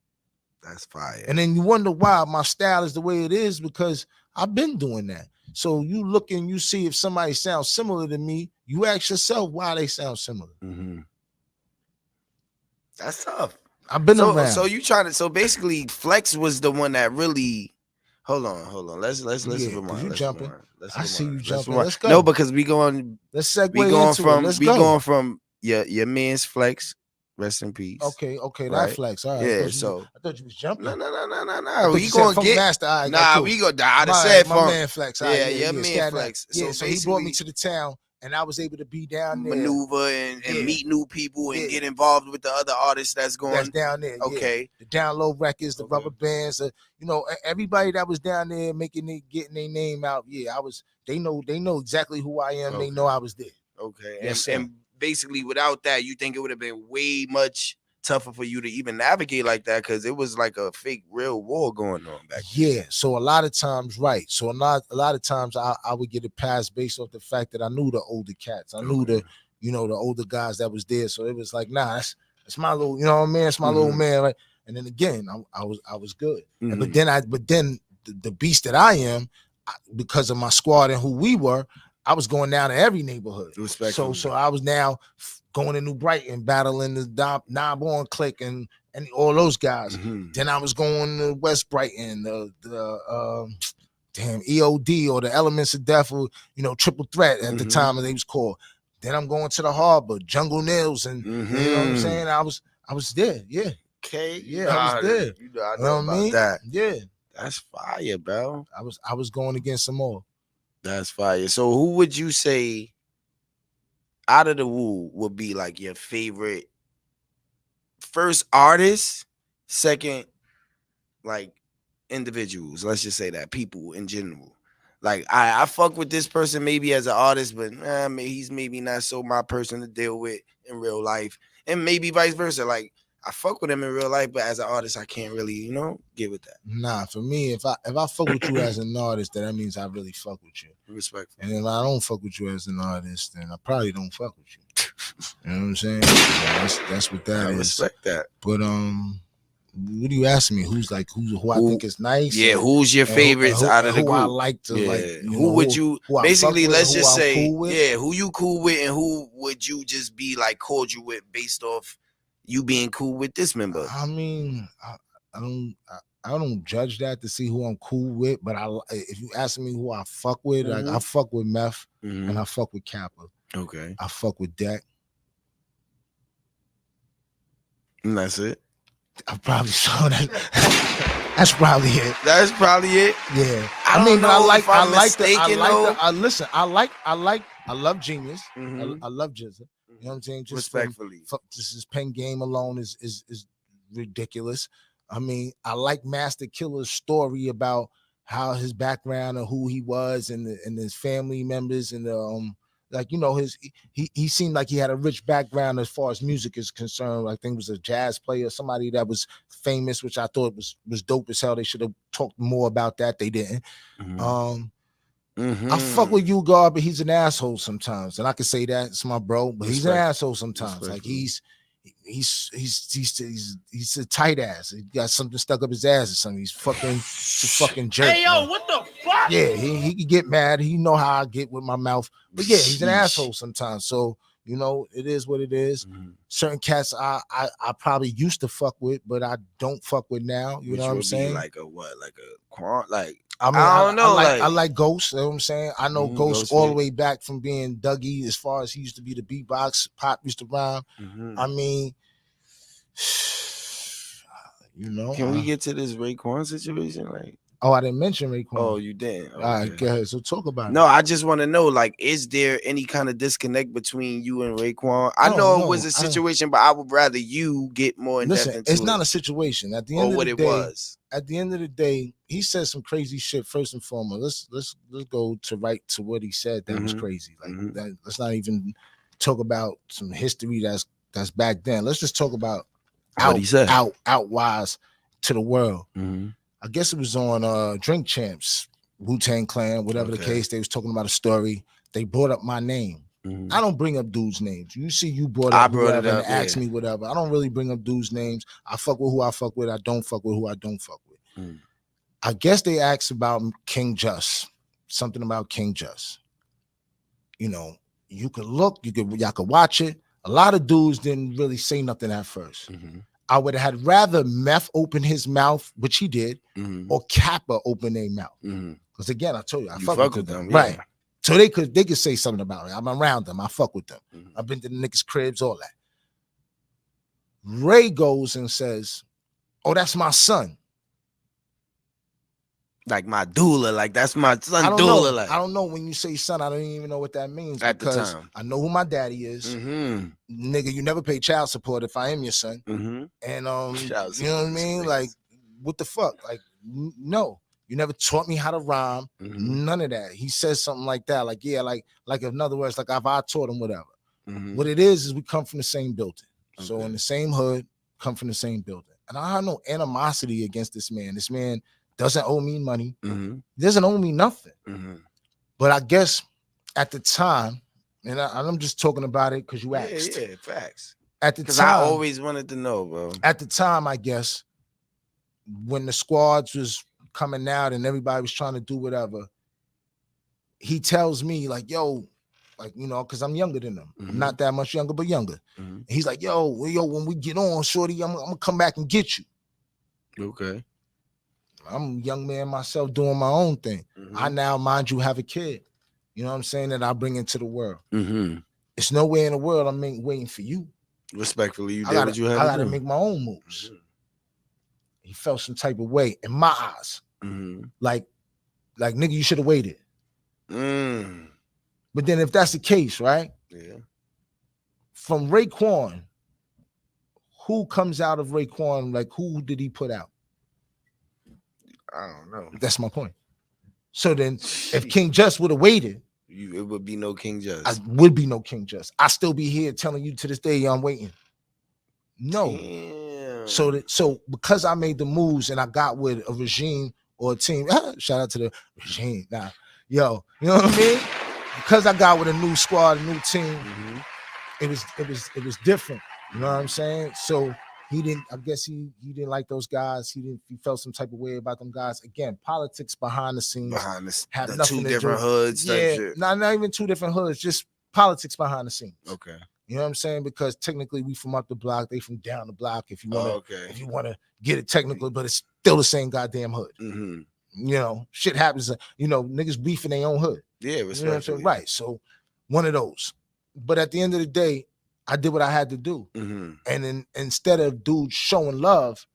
That's fire. And then you wonder why my style is the way it is, because I've been doing that. So you look and you see if somebody sounds similar to me, you ask yourself why they sound similar. That's tough. I've been around. So you trying to, so basically Flex was the one that really, hold on. Let's rewind. You jumping. I see you jumping. Let's go. No, because we going, let's segue we going from your man's Flex, rest in peace. Okay, right? That Flex. All right. Yeah, I thought you was jumping. No. We gonna get Master. Right, we go. I said my man Flex. Yeah, your man Flex. So he brought me to the town, and I was able to be down there, maneuver and meet new people and get involved with the other artists that's down there. Okay, the download records, the rubber bands, everybody that was down there getting their name out. Yeah, They know exactly who I am. Okay. They know I was there. Okay, and basically without that, you think it would have been way much tougher for you to even navigate like that, because it was like a fake real war going on back then. Yeah, so a lot of times, right. So a lot of times I would get a pass based off the fact that I knew the older cats. I knew the older guys that was there. So it was like, nah, that's my little, you know what I mean? It's my little man, right? And then again, I was good. But then the beast that I am, because of my squad and who we were, I was going down to every neighborhood. So I was now going to New Brighton, battling the Knob-On Clique and all those guys. Then I was going to West Brighton, the EOD or the Elements of Death, or Triple Threat at the time that they was called. Then I'm going to the Harbor, Jungle Nails, and you know what I'm saying. I was there, yeah. Okay, yeah, I was there. I know about mean? That. Yeah, that's fire, bro. I was going against some more. That's fire. So who would you say out of the WU would be like your favorite first artist, second like individuals? Let's just say that, people in general. Like I fuck with this person maybe as an artist, but he's maybe not so my person to deal with in real life, and maybe vice versa. Like I fuck with him in real life, but as an artist, I can't really, get with that. Nah, for me, if I fuck with you as an artist, then that means I really fuck with you. Respect. And if I don't fuck with you as an artist, then I probably don't fuck with you. You know what I'm saying? That's what that is. I respect that. But what are you asking me? Who I think is nice? Yeah, who's your favorites out of the group? Who I like to like. Who would you basically? Let's just say, who you cool with, and who would you just be like cordial with based off you being cool with this member? I mean, I don't judge that to see who I'm cool with, but if you ask me who I fuck with, like I fuck with Meth and I fuck with Kappa. Okay. I fuck with Deck. And that's it. I probably saw that. That's probably it. That's probably it. Yeah. I love Genius. I love Jizza. You know what I'm saying? Just respectfully. Just his pen game alone is ridiculous. I mean, I like Master Killer's story about how his background and who he was and his family members and he seemed like he had a rich background as far as music is concerned. I think he was a jazz player, somebody that was famous, which I thought was dope as hell. They should have talked more about that. They didn't. I fuck with you, God, but he's an asshole sometimes, and I can say that it's my bro, but he's an asshole sometimes. Like he's a tight ass. He got something stuck up his ass or something. He's a fucking jerk. Hey yo, what the fuck? Yeah, he can get mad. He know how I get with my mouth, but yeah, he's an asshole sometimes. So it is what it is. Certain cats I probably used to fuck with, but I don't fuck with now. You know what I'm saying? Like a what? Like a quant? Like I mean, I don't know. I like Ghost. You know what I'm saying? I know Ghost all the way back from being Dougie, as far as he used to be the beatbox. Pop used to rhyme. I mean, Can we get to this Raekwon situation? Like, oh, I didn't mention Raekwon. Oh, you didn't. Okay. All right, go ahead. So talk about it. No, I just want to know, like, is there any kind of disconnect between you and Raekwon? I know it was a situation, but I would rather you get more in depth into it. It's not a situation. At the end of the day, at the end of the day, he said some crazy shit. First and foremost, let's go right to what he said. That was crazy. Like that. Let's not even talk about some history that's back then. Let's just talk about what he said out wise to the world. I guess it was on Drink Champs, WU TANG Clan, whatever the case. They was talking about a story. They brought up my name. I don't bring up dudes' names. You see, you brought up and asked me whatever. I don't really bring up dudes' names. I fuck with who I fuck with. I don't fuck with who I don't fuck with. I guess they asked about KINGJUST. something about KINGJUST. You know, y'all could watch it. A lot of dudes didn't really say nothing at first. I would have had rather Meth open his mouth, which he did, or Kappa open their mouth. Because again, I told you, I fuck with them. Right. So they could say something about it. I'm around them. I fuck with them. I've been to the niggas' cribs, all that. Ray goes and says, "Oh, that's my son." Like my doula, like that's my son doula. Like I don't know, when you say son, I don't even know what that means at the because time. I know who my daddy is. Nigga, you never pay child support if I am your son. And you know what I mean? Like, what the fuck? Like, no, you never taught me how to rhyme. None of that. He says something like that, like, yeah, like in other words, like if I taught him whatever. What it is we come from the same building. So in the same hood, come from the same building. And I have no animosity against this man. This man doesn't owe me money. Doesn't owe me nothing. But I guess at the time, and I'm just talking about it because you asked. Yeah, facts. At the time, because I always wanted to know, bro. At the time, I guess, when the squads was coming out and everybody was trying to do whatever, he tells me like, "Yo," like, you know, because I'm younger than him, not that much younger, but younger. He's like, yo, when we get on, shorty, I'm gonna come back and get you. Okay. I'm a young man myself doing my own thing. I now, mind you, have a kid. You know what I'm saying? That I bring into the world. It's nowhere in the world I'm waiting for you. Respectfully, you did what you had to do. I gotta make my own moves. He felt some type of way in my eyes. Like nigga, you should have waited. But then if that's the case, right? Yeah. From Raekwon, who comes out of Raekwon? Like, who did he put out? I don't know. That's my point. So then, if KINGJUST would have waited, it would be no KINGJUST. I would be no KINGJUST. I still be here telling you to this day, I'm waiting. No. Damn. So because I made the moves and I got with a regime or a team, shout out to the regime. Nah, yo, you know what I mean? Because I got with a new squad, a new team, it was different. You know what I'm saying? So he didn't. I guess he didn't like those guys. He felt some type of way about them guys. Again, politics behind the scenes. Have the two different hoods. Yeah, not even two different hoods. Just politics behind the scenes. Okay. You know what I'm saying? Because technically we from up the block, they from down the block. If you want to get it technical, but it's still the same goddamn hood. You know, shit happens. You know, niggas beef in their own hood. Yeah, you know what I'm saying? Right. So one of those. But at the end of the day, I did what I had to do. And then instead of dudes showing love,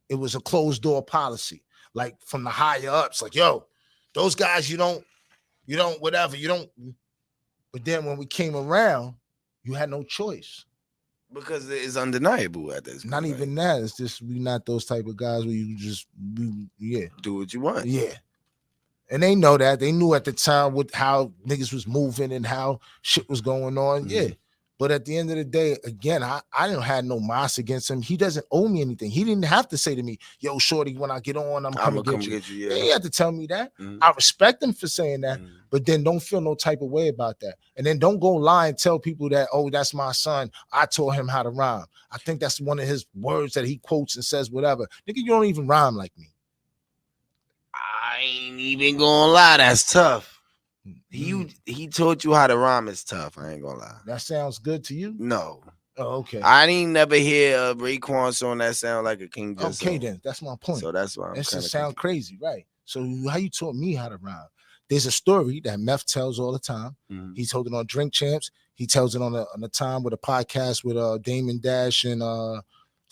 it was a closed door policy. Like from the higher ups, like, yo, those guys, you don't, whatever, you don't. But then when we came around, you had no choice. Because it's undeniable at this point. Not even that. It's just we not those type of guys where you just do what you want. Yeah. And they know that. They knew at the time how niggas was moving and how shit was going on. Yeah. But at the end of the day, again, I didn't have no mas against him. He doesn't owe me anything. He didn't have to say to me, yo, shorty, when I get on, I'm coming to get you. Yeah. He had to tell me that. I respect him for saying that, but then don't feel no type of way about that. And then don't go lie and tell people that, oh, that's my son. I taught him how to rhyme. I think that's one of his words that he quotes and says whatever. Nigga, you don't even rhyme like me. I ain't even gonna lie, that's tough. He taught you how to rhyme. It's tough. I ain't gonna lie. That sounds good to you? No. Oh, okay. I didn't never hear a Raekwon song that sound like a KINGJUST song. Okay, then that's my point. So that's why I'm just sound crazy, right? So how you taught me how to rhyme? There's a story that Meth tells all the time. He told it on Drink Champs. He tells it on the time with a podcast with Damon Dash and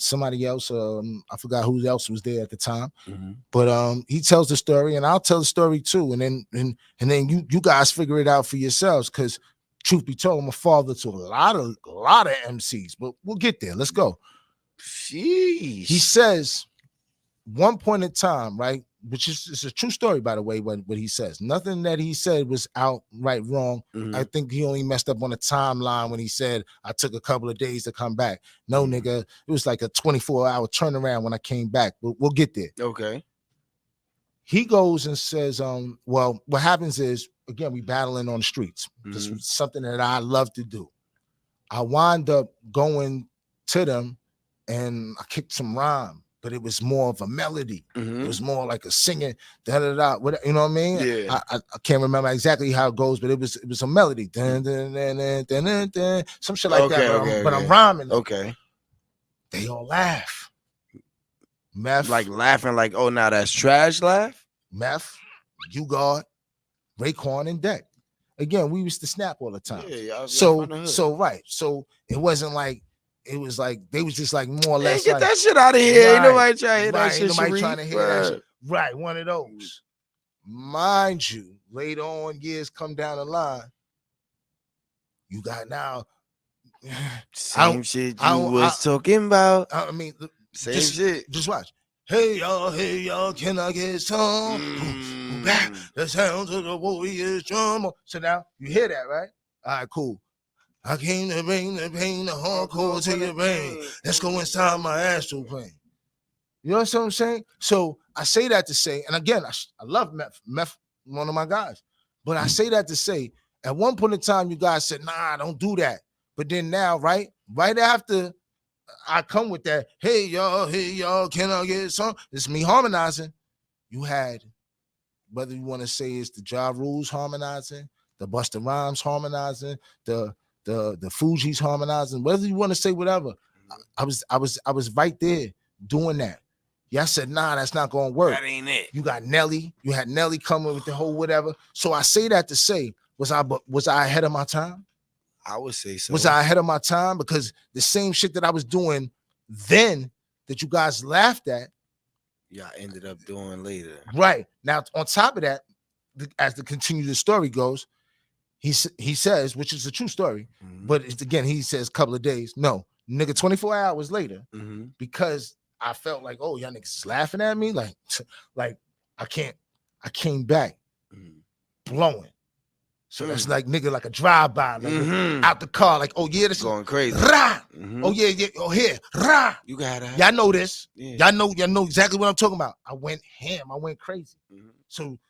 somebody else. I forgot who else was there at the time. But he tells the story, and I'll tell the story too. And then you guys figure it out for yourselves. Because truth be told, I'm a father to a lot of MCs. But we'll get there. Let's go. Sheesh. He says, one point in time, right? Which is it's a true story, by the way, what he says. Nothing that he said was outright wrong. I think he only messed up on the timeline when he said, I took a couple of days to come back. No, nigga, it was like a 24-hour turnaround when I came back. But we'll get there. Okay. He goes and says, well, what happens is, again, we battling on the streets. This is something that I love to do. I wind up going to them and I kicked some rhyme. but it was more of a melody. Mm-hmm. It was more like a singing, da-da-da, you know what I mean? Yeah. I can't remember exactly how it goes, but it was a melody. Dun, dun, dun, dun, dun, dun, dun, some shit like that, but I'm rhyming. Okay. They all laugh. Meth. Like laughing like, oh, now that's trash laugh? Meth, U-God, Raekwon, and Deck. Again, we used to snap all the time. Yeah, so right. So it wasn't like, it was like they was just like more or less get like, that shit out of here. Ain't nobody trying to hear that shit. Nobody trying to hear that shit. Right, one of those. Mind you, later on years come down the line, you got now same shit you was talking about. I mean, same shit. Just watch. Hey y'all, can I get some? Back the sounds of the warrior's drum. So now you hear that, right? All right, cool. I came to bring the pain, the hardcore to your brain. Let's go inside my astral plane. You know what I'm saying? So I say that to say, and again, I love Meth, one of my guys. But I say that to say, at one point in time, you guys said, nah, don't do that. But then now, right after I come with that, hey y'all, can I get some? It's me harmonizing. You had, whether you want to say it's the Ja Rules harmonizing, the Busta Rhymes harmonizing, the Fugees harmonizing, whether you want to say whatever. I was right there doing that. Yeah, I said, nah, that's not gonna work. That ain't it. You got Nelly, you had Nelly coming with the whole whatever. So I say that to say, was I ahead of my time? I would say so. Was I ahead of my time? Because the same shit that I was doing then that you guys laughed at, y'all ended up doing later. Right. Now, on top of that, as the continue the story goes, he says, which is a true story, but it's, again, he says a couple of days. No, nigga, 24 hours later, because I felt like, oh, y'all niggas is laughing at me. Like I came back blowing. So that's like nigga, like a drive-by, like out the car, like, oh yeah, this going crazy. Rah! Oh yeah, oh here, rah! You got it. Y'all know this. Yeah. Y'all know exactly what I'm talking about. I went ham, I went crazy.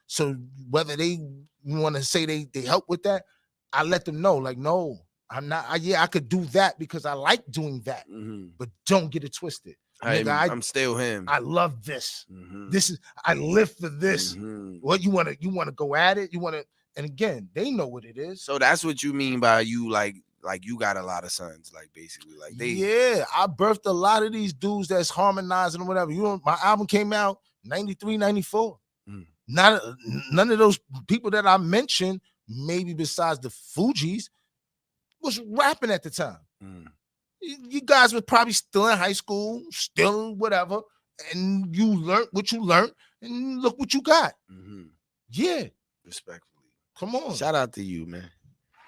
So whether they want to say they help with that, I let them know, like, no, I'm not. I could do that because I like doing that, but don't get it twisted. Nigga, I'm still him. I love this. This is, I live for this. What you want to go at it? You want to. And again, they know what it is. So that's what you mean by you like you got a lot of sons, like basically like they. Yeah, I birthed a lot of these dudes that's harmonizing or whatever. You know, my album came out 93, 94. None of those people that I mentioned, maybe besides the Fugees, was rapping at the time. You guys were probably still in high school, still whatever, and you learned what you learned, and look what you got. Yeah, respectfully. Come on. Shout out to you, man.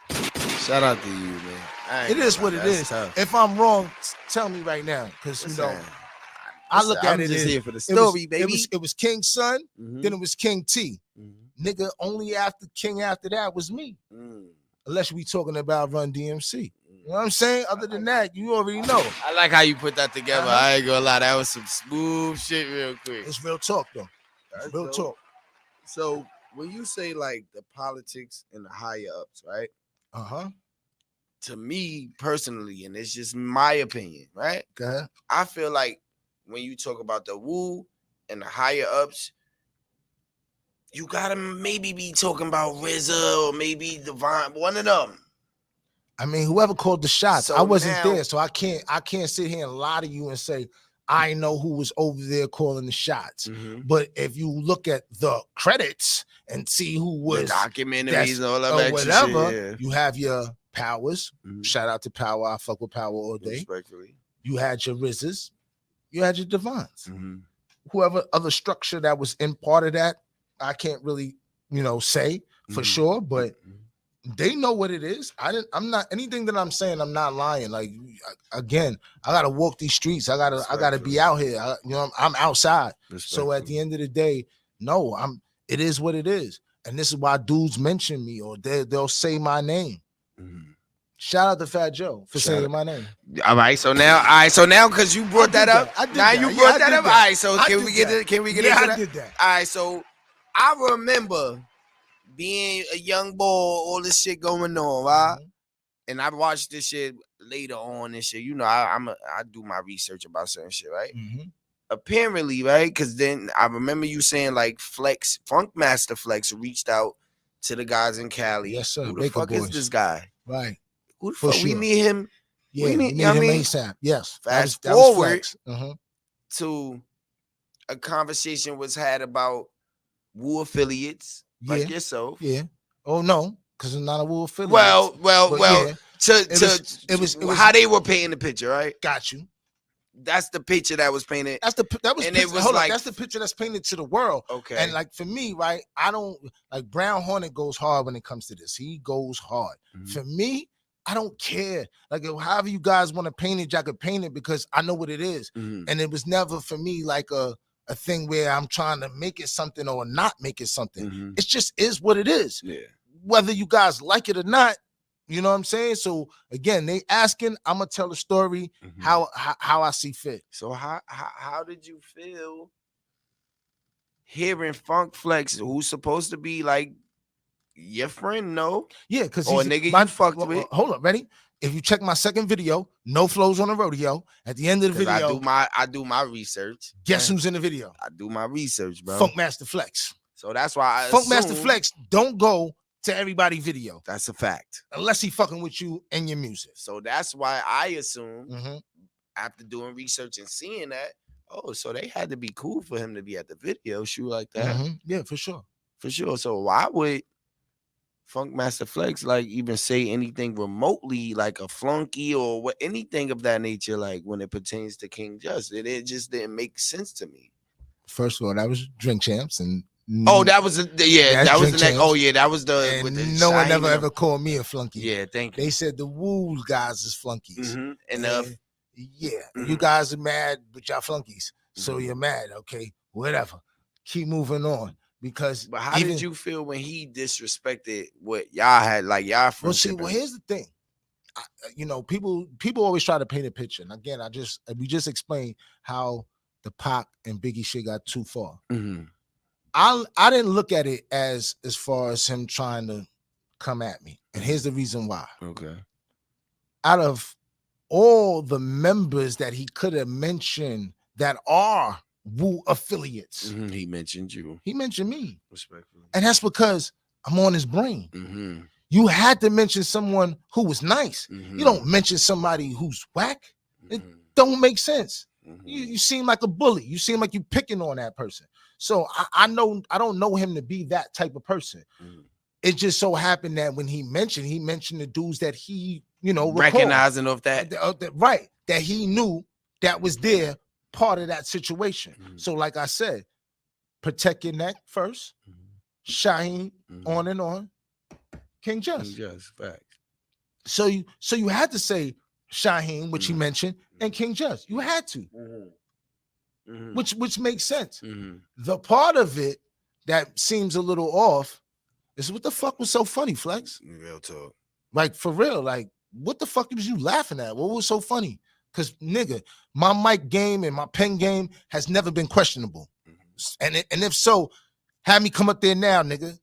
Shout out to you, man. It is what it is. Tough. If I'm wrong, tell me right now, because you know I look at it just as here for the story, baby. It was King's son, then it was King T. Nigga, only after King after that was me. Unless we talking about Run DMC. You know what I'm saying? Other than that, you already know. I like how you put that together. I ain't gonna lie, that was some smooth shit real quick. It's real talk though. It's real talk. So when you say like the politics and the higher ups, right? To me personally, and it's just my opinion, right? Okay. I feel like when you talk about the WU and the higher ups, you gotta maybe be talking about RZA or maybe Divine, one of them. I mean, whoever called the shots, so I wasn't there, so I can't sit here and lie to you and say I know who was over there calling the shots. But if you look at the credits and see who was the documentaries and all that whatever, shit, you have your Powers. Shout out to Power. I fuck with Power all day. Respectfully. You had your RZAs. You had your Divines. Whoever other structure that was in part of that, I can't really, say for sure, but they know what it is. I'm not anything that I'm saying. I'm not lying. Like, again, I gotta walk these streets. I gotta be out here. I'm outside. So at the end of the day, no, it is what it is. And this is why dudes mention me or they'll say my name. Shout out to Fat Joe for saying my name. All right, so now because you brought that up. You brought that up. All right, so can we get it? Can we get into that? I did that. All right, so I remember being a young boy, all this shit going on, right? And I watched this shit later on and shit. I do my research about certain shit, right? apparently, right? Because then I remember you saying like Funk Master Flex reached out to the guys in Cali. Yes, sir. Who the Baker fuck Boys. is this guy? Right. Who the For fuck? We sure. need him. Yeah, we need him ASAP. Yes. Fast that was forward Flex. to a conversation was had about WU affiliates like yourself. Yeah. Oh no, because it's not a WU affiliate. Well. Yeah. It was how they were painting the picture, right? Got you. That's the picture that was painted. That's the picture that's painted to the world. Okay. And like for me, right, I don't like Brown Hornet goes hard when it comes to this. He goes hard. For me, I don't care. Like however you guys want to paint it, y'all could paint it because I know what it is. And it was never for me like a thing where I'm trying to make it something or not make it something. It just is what it is. Yeah. Whether you guys like it or not, you know what I'm saying? So again, they asking, I'm gonna tell the story how I see fit. So how did you feel hearing Funk Flex, who's supposed to be like your friend? No, yeah, because he's a nigga you fucked with. Hold up, ready? If you check my second video, No Flows on the Rodeo, at the end of the video, I do my research. Guess who's in the video? I do my research, bro. Funk Master Flex. So that's why Funk Master Flex don't go to everybody video. That's a fact. Unless he fucking with you and your music. So that's why I assume after doing research and seeing that, so they had to be cool for him to be at the video shoot like that. Yeah, for sure. For sure. So why would Funk Master Flex like even say anything remotely like a flunky or what anything of that nature, like when it pertains to King Just? It just didn't make sense to me. First of all, that was Drink Champs, and that was that was the next. Oh yeah, that was the. And no one ever called me a flunky. Yeah, thank you. They said the WU guys is flunkies. Enough. You guys are mad, but y'all flunkies. So you're mad, okay? Whatever. Keep moving on. Because but how did you feel when he disrespected what y'all had, like y'all friendship? Well, here's the thing. People always try to paint a picture, and again, we just explained how the Pac and Biggie shit got too far. I didn't look at it as far as him trying to come at me. And here's the reason why. Okay. Out of all the members that he could have mentioned that are WU affiliates, he mentioned you. He mentioned me. Respectfully. And that's because I'm on his brain. You had to mention someone who was nice. You don't mention somebody who's whack. It don't make sense. You seem like a bully. You seem like you picking on that person. So I don't know him to be that type of person. It just so happened that when he mentioned the dudes that he, recognizing of that, right, that he knew that was there, part of that situation. So like I said, protect your neck first, Shaheen, on and on, King Just. Fact. So you had to say Shaheen, which he mentioned, and King Just. You had to. Which makes sense. The part of it that seems a little off is what the fuck was so funny, Flex? Real talk. Like for real, like what the fuck was you laughing at? What was so funny? Because nigga, my mic game and my pen game has never been questionable. And if so, have me come up there now, nigga.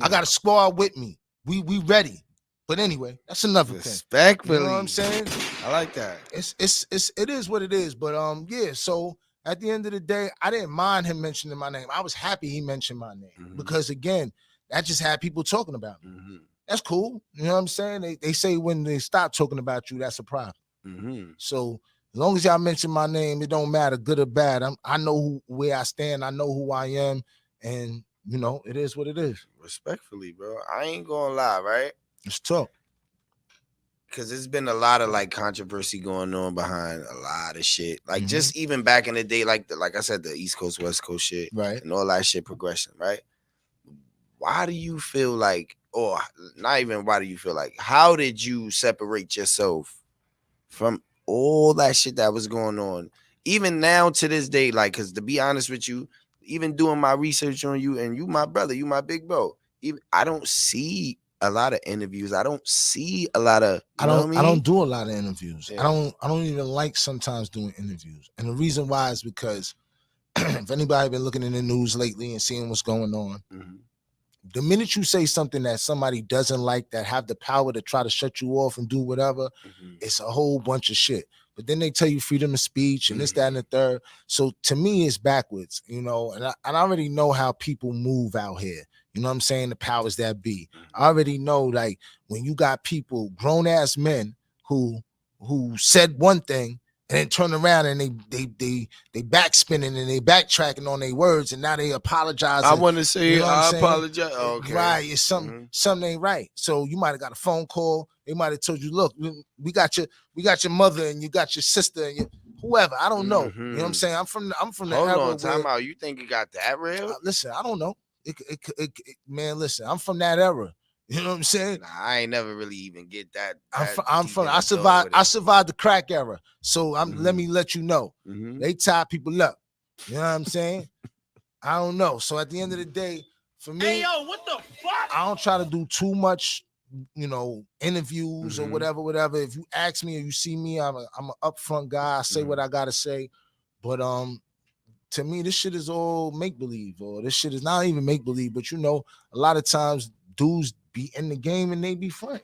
I got a squad with me. We ready. But anyway, that's another thing. Respectfully. You know what I'm saying? I like that. It is what it is. But yeah, so at the end of the day, I didn't mind him mentioning my name. I was happy he mentioned my name because again, that just had people talking about me. That's cool. You know what I'm saying? They say when they stop talking about you, that's a problem. So as long as y'all mention my name, it don't matter, good or bad. I know where I stand. I know who I am, and it is what it is. Respectfully, bro. I ain't gonna lie, right? Let's talk. Because there's been a lot of like controversy going on behind a lot of shit. Like just even back in the day, like I said, the East Coast, West Coast shit, right, and all that shit progression, right? Why do you feel like, or not even why do you feel like, how did you separate yourself from all that shit that was going on? Even now to this day, like, because to be honest with you, even doing my research on you, and you my brother, you my big bro, even I don't see a lot of interviews. I don't see a lot of, I don't do a lot of interviews. Yeah. I don't even like sometimes doing interviews. And the reason why is because if anybody been looking in the news lately and seeing what's going on, the minute you say something that somebody doesn't like, that have the power to try to shut you off and do whatever, it's a whole bunch of shit. but then they tell you freedom of speech and this, that, and the third. So to me, it's backwards, you know, and I already know how people move out here. You know what I'm saying? The powers that be. I already know, like, when you got people, grown ass men who said one thing and then turn around and they backspinning and they backtracking on their words, and now they apologize. I want to say, you know I apologize. Okay. Right. It's something ain't right. So you might have got a phone call. They might have told you, look, we got your mother and you got your sister and your whoever. I don't know. You know what I'm saying? I'm from the Hold era on, time where, out. You think it got that real? listen, I don't know. Man, listen, I'm from that era. You know what I'm saying? Nah, I ain't never really even get that. I survived the crack era. So let me let you know. They tie people up. You know what I'm saying? I don't know. So at the end of the day, for me, hey yo, what the fuck? I don't try to do too much, you know, interviews or whatever. If you ask me or you see me, I'm an upfront guy. I say what I gotta say. But to me, this shit is all make-believe, or this shit is not even make-believe, but you know, a lot of times dudes be in the game and they be friends.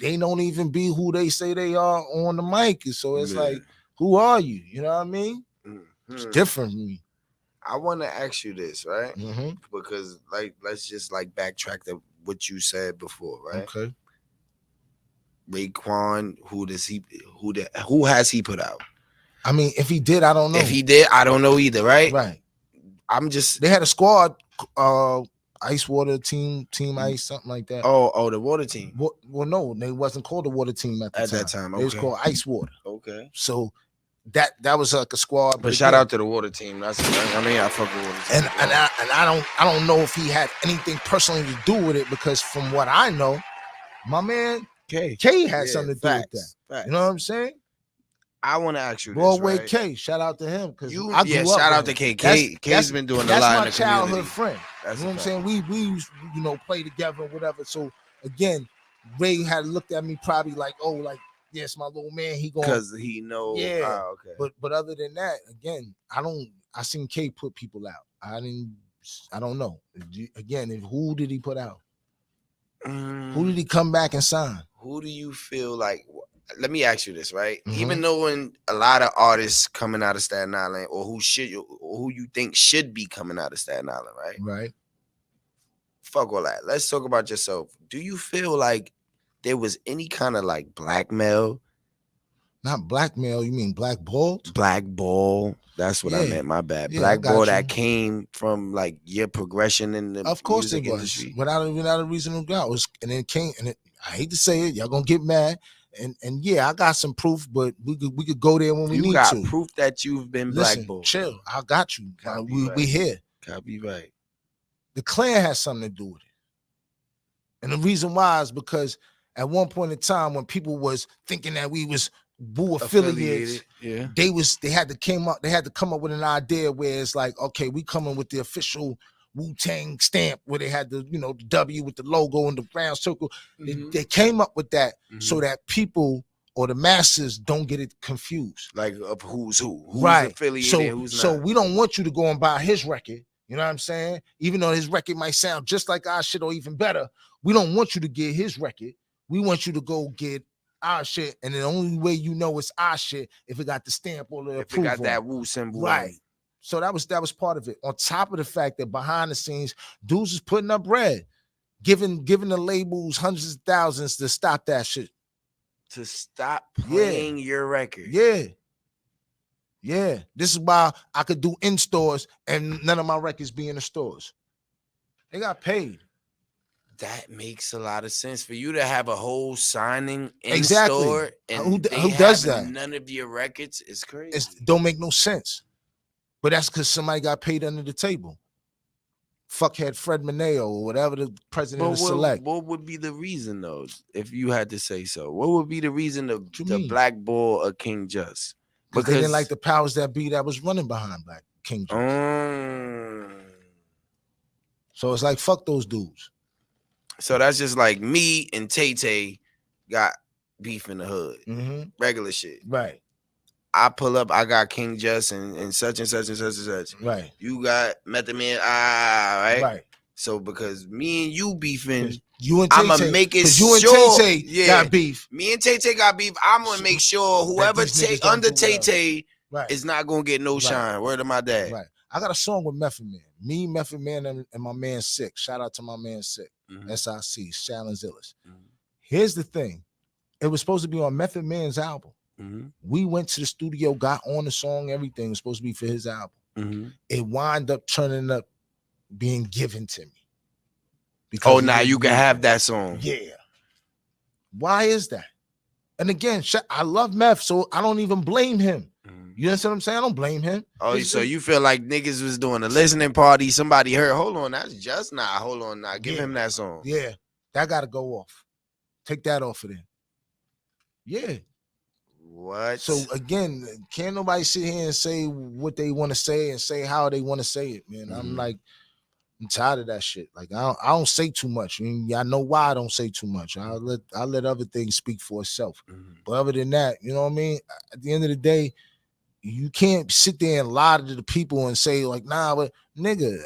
They don't even be who they say they are on the mic. So it's like, who are you? You know what I mean? It's different from me. I want to ask you this, right? Because like, let's just like backtrack to what you said before, right? Okay. Raekwon, who has he put out? I mean, if he did, I don't know. If he did, I don't know either, right? Right. They had a squad, Ice Water Team Ice, something like that. Oh, the Water Team. Well, no, they wasn't called the Water Team at that time. Okay. It was called Ice Water. Okay. So that was like a squad. But shout out to the Water Team. I fuck with Water Team. And I don't know if he had anything personally to do with it, because from what I know, my man K had something to do with that. Facts. You know what I'm saying? I want to ask you Broadway this, right? K, shout out to him, because shout out to K. K's been doing a lot in the community. That's my childhood friend. You know what I'm saying? We used, you know, play together or whatever. So again, Ray had looked at me probably like, oh, like, yes, my little man, he going, because he knows. Yeah. Okay. But other than that, again, I seen K put people out. I don't know. Again, who did he put out? Who did he come back and sign? Who do you feel like? Let me ask you this, right? Even knowing a lot of artists coming out of Staten Island, or who you think should be coming out of Staten Island, right? Right. Fuck all that. Let's talk about yourself. Do you feel like there was any kind of like blackmail? Not blackmail, you mean blackballed? Blackball. That's what I meant. My bad. Yeah, blackball that came from like your progression in the music industry. Without a reasonable doubt. I hate to say it, y'all gonna get mad. And yeah, I got some proof, but we could go there when we need to. You got proof that you've been blackballed. Chill. I got you. We here. Copy right. The Klan has something to do with it. And the reason why is because at one point in time, when people was thinking that we was Wu affiliates, they had to come up with an idea where it's like, okay, we coming with the official WU TANG stamp, where they had the, you know, the W with the logo and the round circle. They came up with that so that people or the masses don't get it confused. Like of who's right. affiliated, who's not. So we don't want you to go and buy his record. You know what I'm saying? Even though his record might sound just like our shit or even better, we don't want you to get his record. We want you to go get our shit, and the only way you know it's our shit if it got the stamp or the approval. If it got that Wu symbol. Right. So that was part of it. On top of the fact that behind the scenes, dudes is putting up bread, giving the labels hundreds of thousands to stop that shit. To stop playing your record. Yeah. This is why I could do in stores and none of my records be in the stores. They got paid. That makes a lot of sense for you to have a whole signing in exactly. store. And who does that? None of your records is crazy. It don't make no sense. But that's because somebody got paid under the table. Fuckhead Fred Mineo or whatever the president is select. What would be the reason though, if you had to say so? What would be the reason to blackball a KINGJUST? Because they didn't like the powers that be that was running behind Black KINGJUST. So it's like, fuck those dudes. So that's just like me and Tay got beef in the hood. Regular shit. Right. I pull up, I got KINGJUST and such and such and such and such. Right. You got Method Man, right? Right. So because me and you beefing, You and I'ma Tay-Tay, make it you and sure. Tay-Tay got beef. Me and Tay-Tay got beef. I'm gonna make sure whoever take under Tay-Tay is not gonna get no shine. Word of my dad. Right. I got a song with Method Man. Me, Method Man, and my man Sick. Shout out to my man Sick. SIC, Shallon Zillis. Here's the thing. It was supposed to be on Method Man's album. We went to the studio, got on the song, everything was supposed to be for his album. It wound up turning up being given to me. Because now you can have that song. Yeah. Why is that? And again, I love Meth, so I don't even blame him. You understand what I'm saying? I don't blame him. Oh, so you feel like niggas was doing a listening party, somebody heard, hold on, that's just not, hold on now, give him that song. Yeah, that got to go off. Take that off of there. Yeah. What? So again, can't nobody sit here and say what they want to say and say how they want to say it, man. I'm tired of that shit. Like I don't say too much. I mean, I know why I don't say too much. I let other things speak for itself. But other than that, you know what I mean? At the end of the day, you can't sit there and lie to the people and say like, nah, but nigga,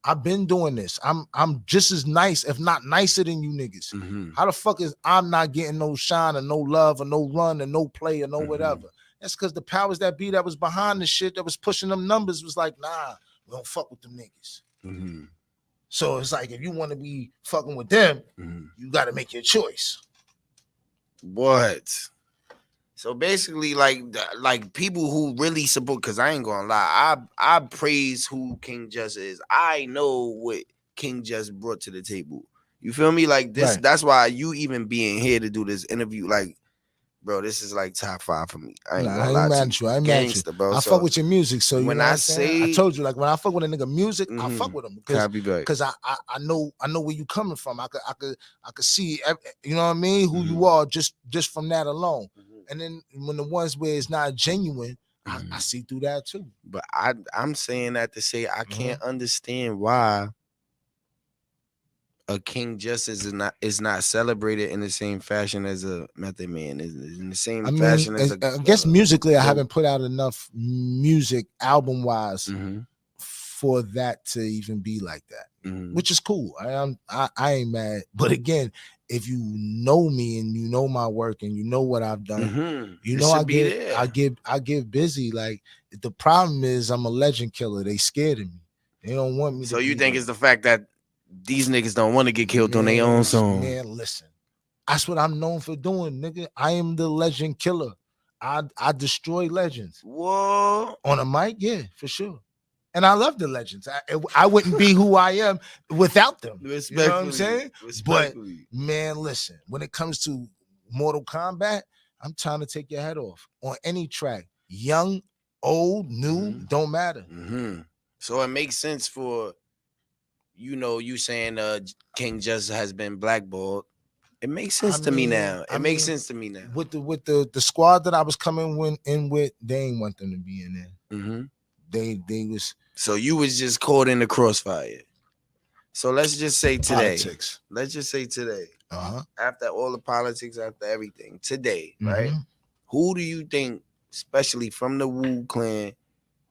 I've been doing this. I'm just as nice, if not nicer than you niggas. How the fuck is I'm not getting no shine or no love or no run or no play or no whatever? That's because the powers that be that was behind the shit that was pushing them numbers was like, nah, we don't fuck with them niggas. So it's like if you want to be fucking with them, you got to make your choice. What? So basically, like people who really support, because I ain't gonna lie, I praise who King Just is. I know what King Just brought to the table. You feel me? Like this, that's why you even being here to do this interview, like, bro, this is like top 5 for me. I ain't gonna lie mad at you. I ain't mad at you. Bro. I fuck with your music. So when I say, I told you, like when I fuck with a nigga music, I fuck with him because I know where you coming from. I could see, you know what I mean, who you are just from that alone. And then when the ones where it's not genuine, I see through that too. But I'm saying that to say I can't understand why a King Just is not celebrated in the same fashion as a Method Man, is in the same fashion as I guess musically I haven't put out enough music album wise for that to even be like that, which is cool. I ain't mad. But again, if you know me and you know my work and you know what I've done, you know I get busy. Like the problem is I'm a legend killer. They scared of me. They don't want me. So you think it's the fact that these niggas don't want to get killed on their own song? Man, listen, that's what I'm known for doing, nigga. I am the legend killer. I destroy legends. Whoa. On a mic, yeah, for sure. And I love the legends. I wouldn't be who I am without them. You know what I'm saying? But man, listen, when it comes to Mortal Kombat, I'm trying to take your head off on any track. Young, old, new, don't matter. So it makes sense for, you know, you saying King Just has been blackballed. It makes sense to me now. It makes sense to me now. With the squad that I was coming in with, they ain't want them to be in there. They was. So you was just caught in the crossfire. So let's just say today. Politics. Let's just say today. After all the politics, after everything, today, right? Who do you think, especially from the Wu clan,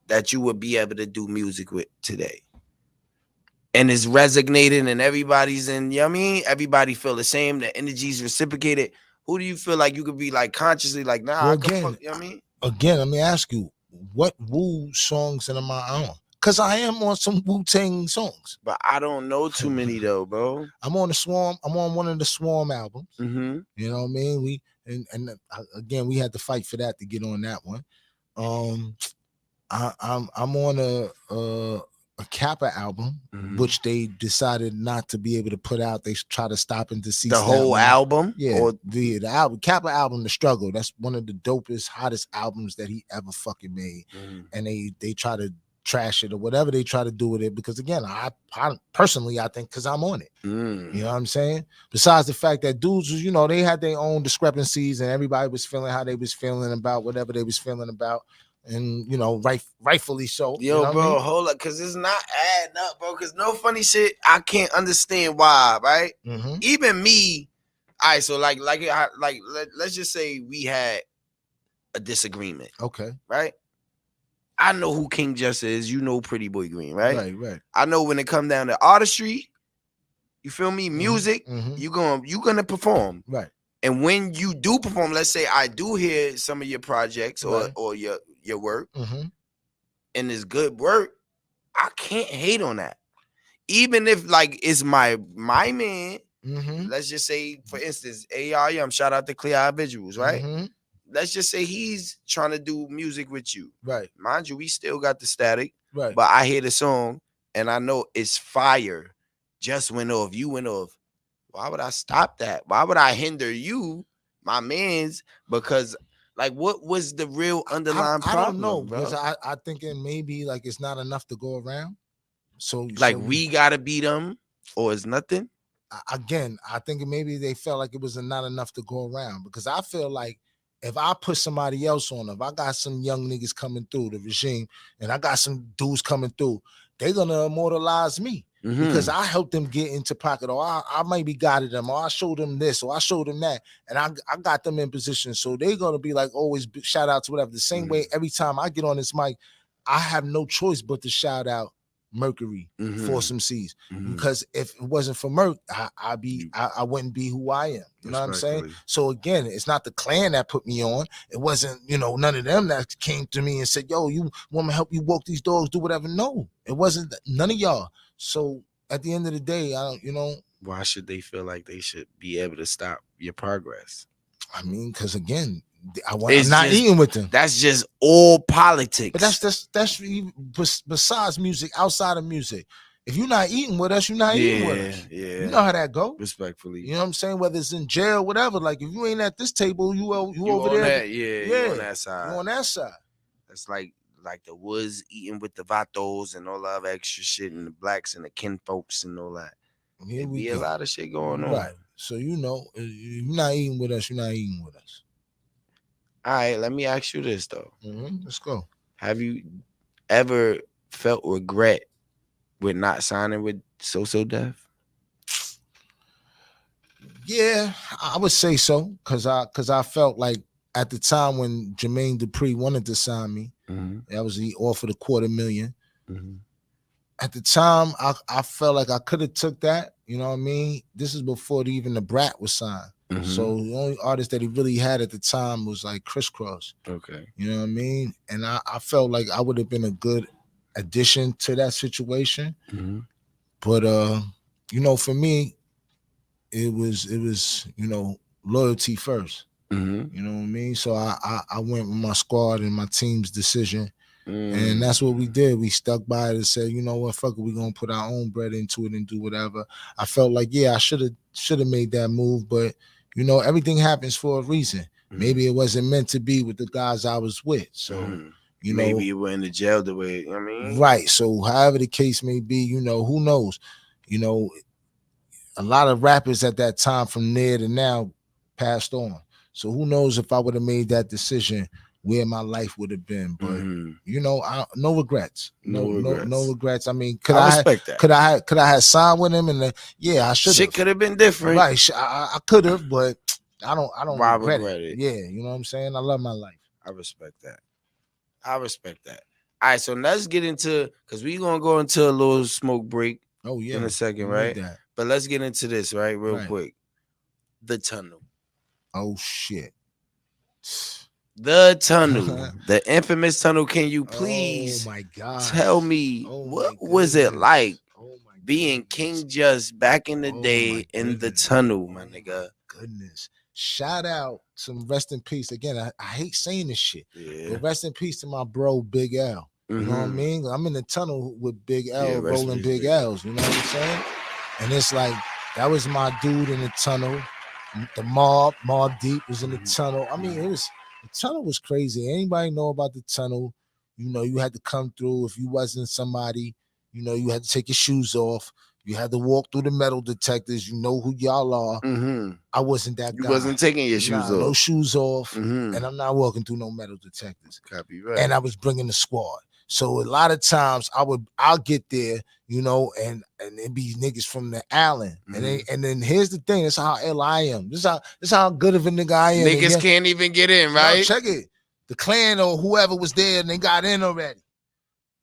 that you would be able to do music with today? And it's resonating and everybody's in, you know what I mean? Everybody feel the same, the energy's reciprocated. Who do you feel like you could be like consciously like, nah, I can fuck, you know what I mean? Again, let me ask you, what Wu songs am I on? Because I am on some Wu Tang songs. But I don't know too many though, bro. I'm on the Swarm. I'm on one of the Swarm albums. You know what I mean? Again, we had to fight for that to get on that one. I'm on a Kappa album, which they decided not to be able to put out. They try to stop and decease the whole album. Yeah, or the album, Kappa album, The Struggle. That's one of the dopest, hottest albums that he ever fucking made. And they try to trash it or whatever they try to do with it, because again, I personally, I think because I'm on it. You know what I'm saying? Besides the fact that dudes, you know, they had their own discrepancies and everybody was feeling how they was feeling about whatever they was feeling about. And you know, rightfully so. Yo, you know bro, I mean? Hold up, because it's not adding up, bro. Because no funny shit, I can't understand why, right? Even me, all right. So let's just say we had a disagreement. Okay, right? I know who King Just is. You know, Pretty Boy Green, right? Right. I know when it come down to artistry, You feel me? Music, you gonna perform. Right. And when you do perform, let's say I do hear some of your projects or your work, and it's good work, I can't hate on that. Even if like it's my man, let's just say, for instance, ARM, shout out to Clear Eye Visuals, right? Let's just say he's trying to do music with you. Right. Mind you, we still got the static. Right. But I hear the song and I know it's fire. Just went off. You went off. Why would I stop that? Why would I hinder you, my mans? Because like, what was the real underlying problem? I don't know, bro? because I thinking maybe like it's not enough to go around. So like we gotta beat them, or it's nothing. Again, I think maybe they felt like it was not enough to go around, because I feel like if I put somebody else on, if I got some young niggas coming through the regime and I got some dudes coming through, they're gonna immortalize me. Because I helped them get into pocket, or I maybe guided them, or I showed them this, or I showed them that, and I got them in position. So they're gonna be like always shout out to whatever. The same way every time I get on this mic, I have no choice but to shout out Mercury for some C's. Because if it wasn't for Merc, I wouldn't be who I am. You know what I'm saying? So again, it's not the clan that put me on. It wasn't, none of them that came to me and said, yo, you want me to help you walk these dogs, do whatever. No, it wasn't none of y'all. So at the end of the day, I don't, why should they feel like they should be able to stop your progress? I mean, because again, I'm not eating with them. That's just all politics. But that's besides music, outside of music. If you're not eating with us, you're not eating with us. Yeah. You know how that go. Respectfully. You know what I'm saying? Whether it's in jail, whatever. Like if you ain't at this table, you over there. You on that side. You on that side. That's like the Woods eating with the Vatos and all that other extra shit, and the blacks and the kin folks and all that. There be a lot of shit going on. Right. So if you're not eating with us, you're not eating with us. All right, let me ask you this though. Let's go. Have you ever felt regret with not signing with So Def? Yeah, I would say so, cause I felt like at the time when Jermaine Dupri wanted to sign me, that was he offered $250,000. At the time, I felt like I could have took that. You know what I mean? This is before even the Brat was signed. So the only artist that he really had at the time was like Crisscross. Okay. You know what I mean? And I felt like I would have been a good addition to that situation. But for me, it was loyalty first. You know what I mean? So I went with my squad and my team's decision. And that's what we did. We stuck by it and said, you know what, fuck it, we're gonna put our own bread into it and do whatever. I felt like, I should have made that move, but everything happens for a reason. Maybe it wasn't meant to be with the guys I was with. So maybe you were in the jail the way, you know what I mean? Right. So however the case may be, who knows? A lot of rappers at that time from there to now passed on. So who knows if I would have made that decision, where my life would have been. But no regrets. No regrets. I mean, could I have signed with him? And I should. Shit could have been different. Right. I could have, but I don't regret it. Yeah, you know what I'm saying? I love my life. I respect that. All right, so let's get into, because we're gonna go into a little smoke break. Oh yeah, in a second, right? But let's get into this real quick. The tunnel. Oh shit. The tunnel, the infamous tunnel. Can you please tell me what was it like being KINGJUST back in the day in the tunnel, my nigga? Goodness. Shout out, some rest in peace. Again, I hate saying this shit. But rest in peace to my bro, Big L. You know what I mean? I'm in the tunnel with Big L, rolling big L's. You know what I'm saying? And it's like, that was my dude in the tunnel. The Mob Deep was in the tunnel. I mean, the tunnel was crazy. Anybody know about the tunnel? You had to come through. If you wasn't somebody, you had to take your shoes off. You had to walk through the metal detectors. You know who y'all are. I wasn't that guy. You wasn't taking your shoes off. No shoes off. And I'm not walking through no metal detectors. Copy, right. And I was bringing the squad. So a lot of times I'll get there, and it be niggas from the Allen. And then here's the thing, that's how ill I am. This is how good of a nigga I am. Niggas can't even get in, right? No, check it. The clan or whoever was there and they got in already.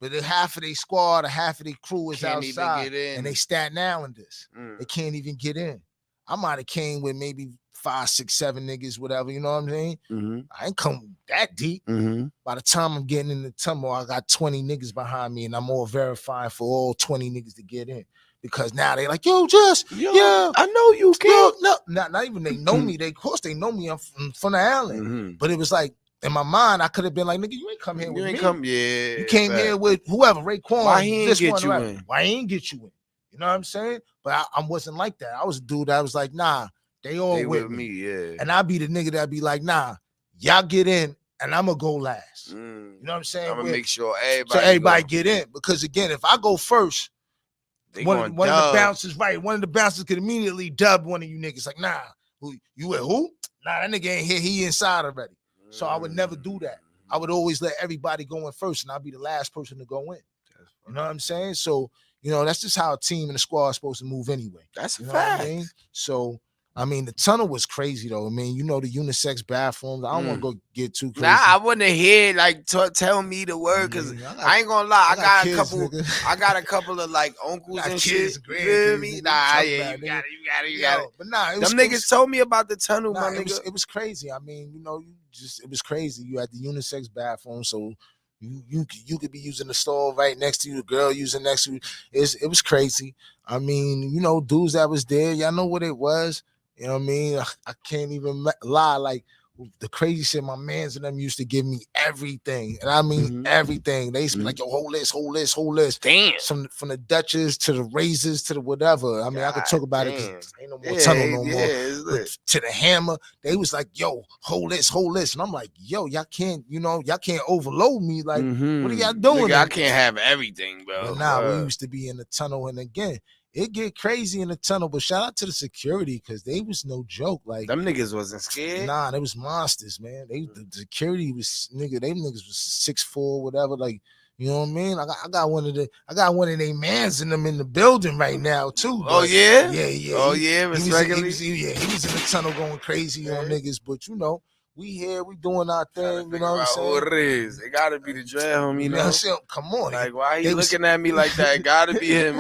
But half of their squad or half of their crew is Can't outside, even get in. and they Staten Islanders. They can't even get in. I might have came with maybe 5, 6, 7 niggas, whatever. You know what I'm saying? I ain't come that deep. By the time I'm getting in the tunnel, I got 20 niggas behind me, and I'm all verified for all 20 niggas to get in. Because now they like, yo, yeah, I know you, kid. Yo, no, not even they know me. Of course they know me. I'm from the island. But it was like, in my mind, I could have been like, nigga, you ain't come here with me. You came here with whoever, Raekwon. Why he ain't get you in? Why he ain't get you in? You know what I'm saying? But I wasn't like that. I was a dude that was like, nah, they all with me. Yeah. And I'd be the nigga that'd be like, nah, y'all get in, and I'm gonna go last. You know what I'm saying? I'm gonna make sure everybody get in. Because again, if I go first, one of the bouncers could immediately dub one of you niggas. Like, nah, you with who? Nah, that nigga ain't here. He inside already. So I would never do that. I would always let everybody go in first, and I'll be the last person to go in. You know what I'm saying? So, you know, that's just how a team and a squad is supposed to move anyway. That's a fact. What I mean? So, I mean, the tunnel was crazy though. I mean, you know, the unisex bathrooms. I don't want to go get too crazy. Nah, I wouldn't hear like tell me the word because I ain't gonna lie. I got a couple of like uncles and shit. You feel me? Nah, yeah, you got it. But nah, them niggas told me about the tunnel, my nigga. It was crazy. I mean, you know, it was crazy. You had the unisex bathroom, so you could be using the stall right next to you, the girl using next to you. It was crazy. I mean, you know, dudes that was there, y'all know what it was. You know what I mean? I can't even lie. Like the crazy shit, my mans and them used to give me everything. And I mean everything. They used to be like, yo, whole list. Damn. From the Dutchess to the razors to the whatever. I mean, I could talk about it because ain't no more tunnel no more. But to the hammer, they was like, yo, whole list. And I'm like, yo, y'all can't overload me. Like, what are y'all doing? Nigga, I can't have everything, bro. But nah, we used to be in the tunnel, and again, it get crazy in the tunnel, but shout out to the security because they was no joke. Like them niggas wasn't scared. Nah, they was monsters, man. The security was them niggas was 6'4", whatever. Like, you know what I mean? I got one of their mans in them in the building right now too. Oh yeah, yeah. Oh he was in the tunnel going crazy on niggas. But you know, we here, we doing our thing. You know what I'm saying? What it is? It gotta be the dread, homie. You know? Come on, like why he looking at me like that? It gotta be him.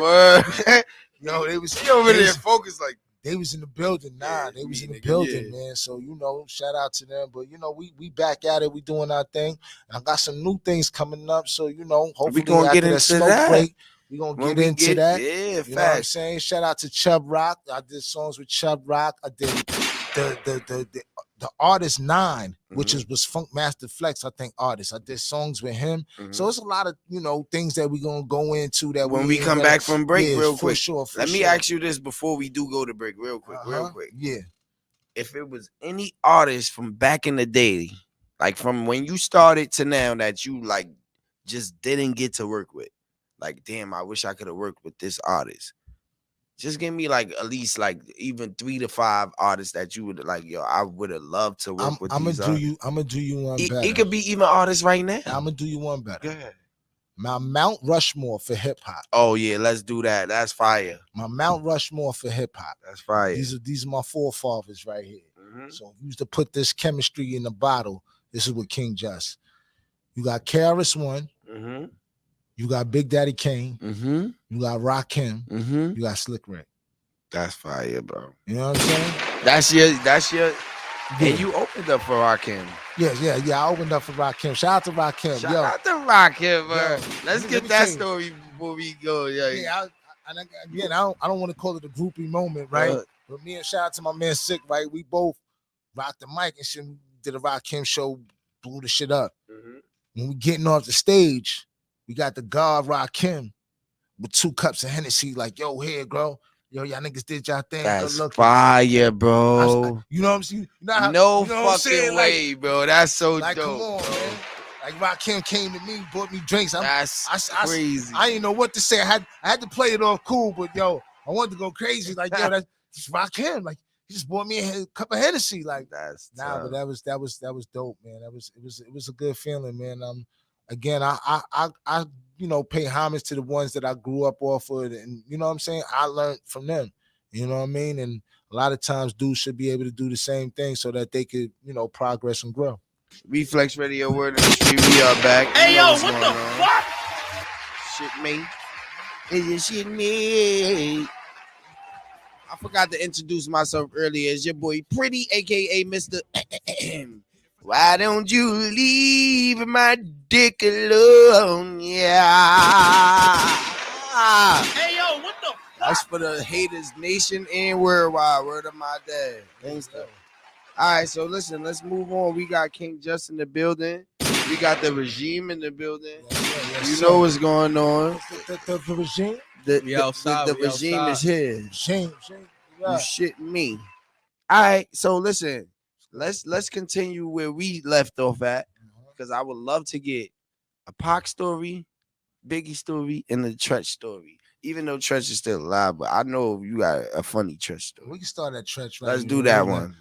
No, they was over there focused like they was in the building. They was in the building, man. So you know, shout out to them. But you know, we back at it. We doing our thing. And I got some new things coming up. So you know, hopefully we gonna get into smoke break, we gonna get into that. Yeah, you know what I'm saying? Shout out to Chubb Rock. I did songs with Chubb Rock. I did the artist 9, which was Funk Master Flex, I think artist. I did songs with him. So it's a lot of, you know, things that we're gonna go into that when we come back from break real quick. Let me ask you this before we do go to break real quick. Yeah. If it was any artist from back in the day, like from when you started to now that you like just didn't get to work with, like damn, I wish I could have worked with this artist. Just give me like at least like even 3 to 5 artists that you would like. Yo, I would have loved to work with. I'm gonna do you one better. It could be even artists right now. I'm gonna do you one better. Go ahead. My Mount Rushmore for hip hop. Oh yeah, let's do that. That's fire. My Mount Rushmore for hip hop. That's fire. These are my forefathers right here. So if you used to put this chemistry in the bottle, this is what KINGJUST. You got KRS-One. You got Big Daddy Kane. You got Rakim. You got Slick Rick. That's fire, bro. You know what I'm saying? That's your. Yeah. And you opened up for Rakim. Yeah. I opened up for Rakim. Shout out to Rakim. Shout out to Rakim, bro. Let's get that story before we go. Yeah. I don't want to call it a groupie moment, right? But me and shout out to my man Sick, right? We both rocked the mic and shit. Did a Rakim show, blew the shit up. When we getting off the stage, we got the God Rakim with 2 cups of Hennessy, like, yo, here, bro. Yo, y'all niggas did y'all thing. That's fire, bro. You know what I'm saying? No fucking way, bro. That's so dope. Come on, man. Like Rakim came to me, bought me drinks. That's crazy. I didn't know what to say. I had to play it off cool, but yo, I wanted to go crazy. Like, yo, that's Rakim. Like, he just bought me a cup of Hennessy. Like, but that was dope, man. It was a good feeling, man. Again, I you know, pay homage to the ones that I grew up off of, and you know what I'm saying? I learned from them. You know what I mean? And a lot of times dudes should be able to do the same thing so that they could, you know, progress and grow. Reflex Radio, word in the street. We are back. Hey, yo, what the fuck? shit me? Is this shit me? I forgot to introduce myself earlier. It's your boy Pretty, aka Mr. Why don't you leave my dick alone? Yeah. Hey yo, what the fuck? That's for the haters nation and worldwide. Word of my dad. Gangsta. All right, so listen, let's move on. We got KINGJUST in the building. We got the regime in the building. You know what's going on. The regime? The regime is here. Shame. You shitting me. All right, so listen, let's continue where we left off at, because I would love to get a Pac story, Biggie story, and the Tretch story. Even though Tretch is still alive, but I know you got a funny Tretch story. We can start at Tretch. Right? Let's do that one.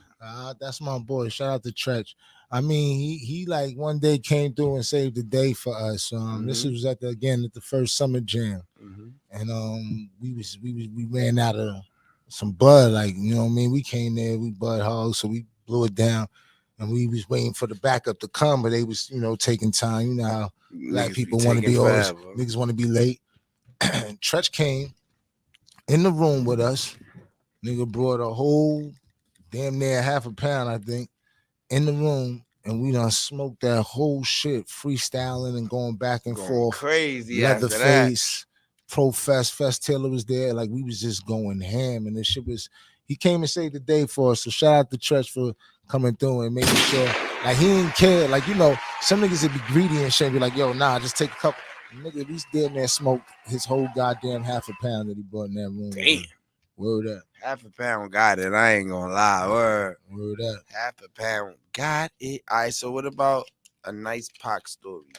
That's my boy. Shout out to Tretch. I mean, he like one day came through and saved the day for us. This was at the first Summer Jam, and we ran out of some bud, like, you know what I mean. We came there, we bud hogs, so we blew it down, and we was waiting for the backup to come, but they was, you know, taking time. You know how black people want to be always, niggas want to be late. Tretch came in the room with us. Nigga brought a whole damn near half a pound, I think, in the room, and we done smoked that whole shit, freestyling and going back and forth. Crazy. Leatherface, Fest Taylor was there. Like, we was just going ham, and this shit was, he came and saved the day for us. So shout out to Tretch for coming through and making sure, like, he didn't care. Like, you know, some niggas would be greedy and shit, be like, yo, nah, just take a couple. Nigga, these damn man smoked his whole goddamn half a pound that he brought in that room. Damn. Word up. Half a pound got it. I ain't gonna lie. Word up. Half a pound got it. All right, so what about a nice Pac story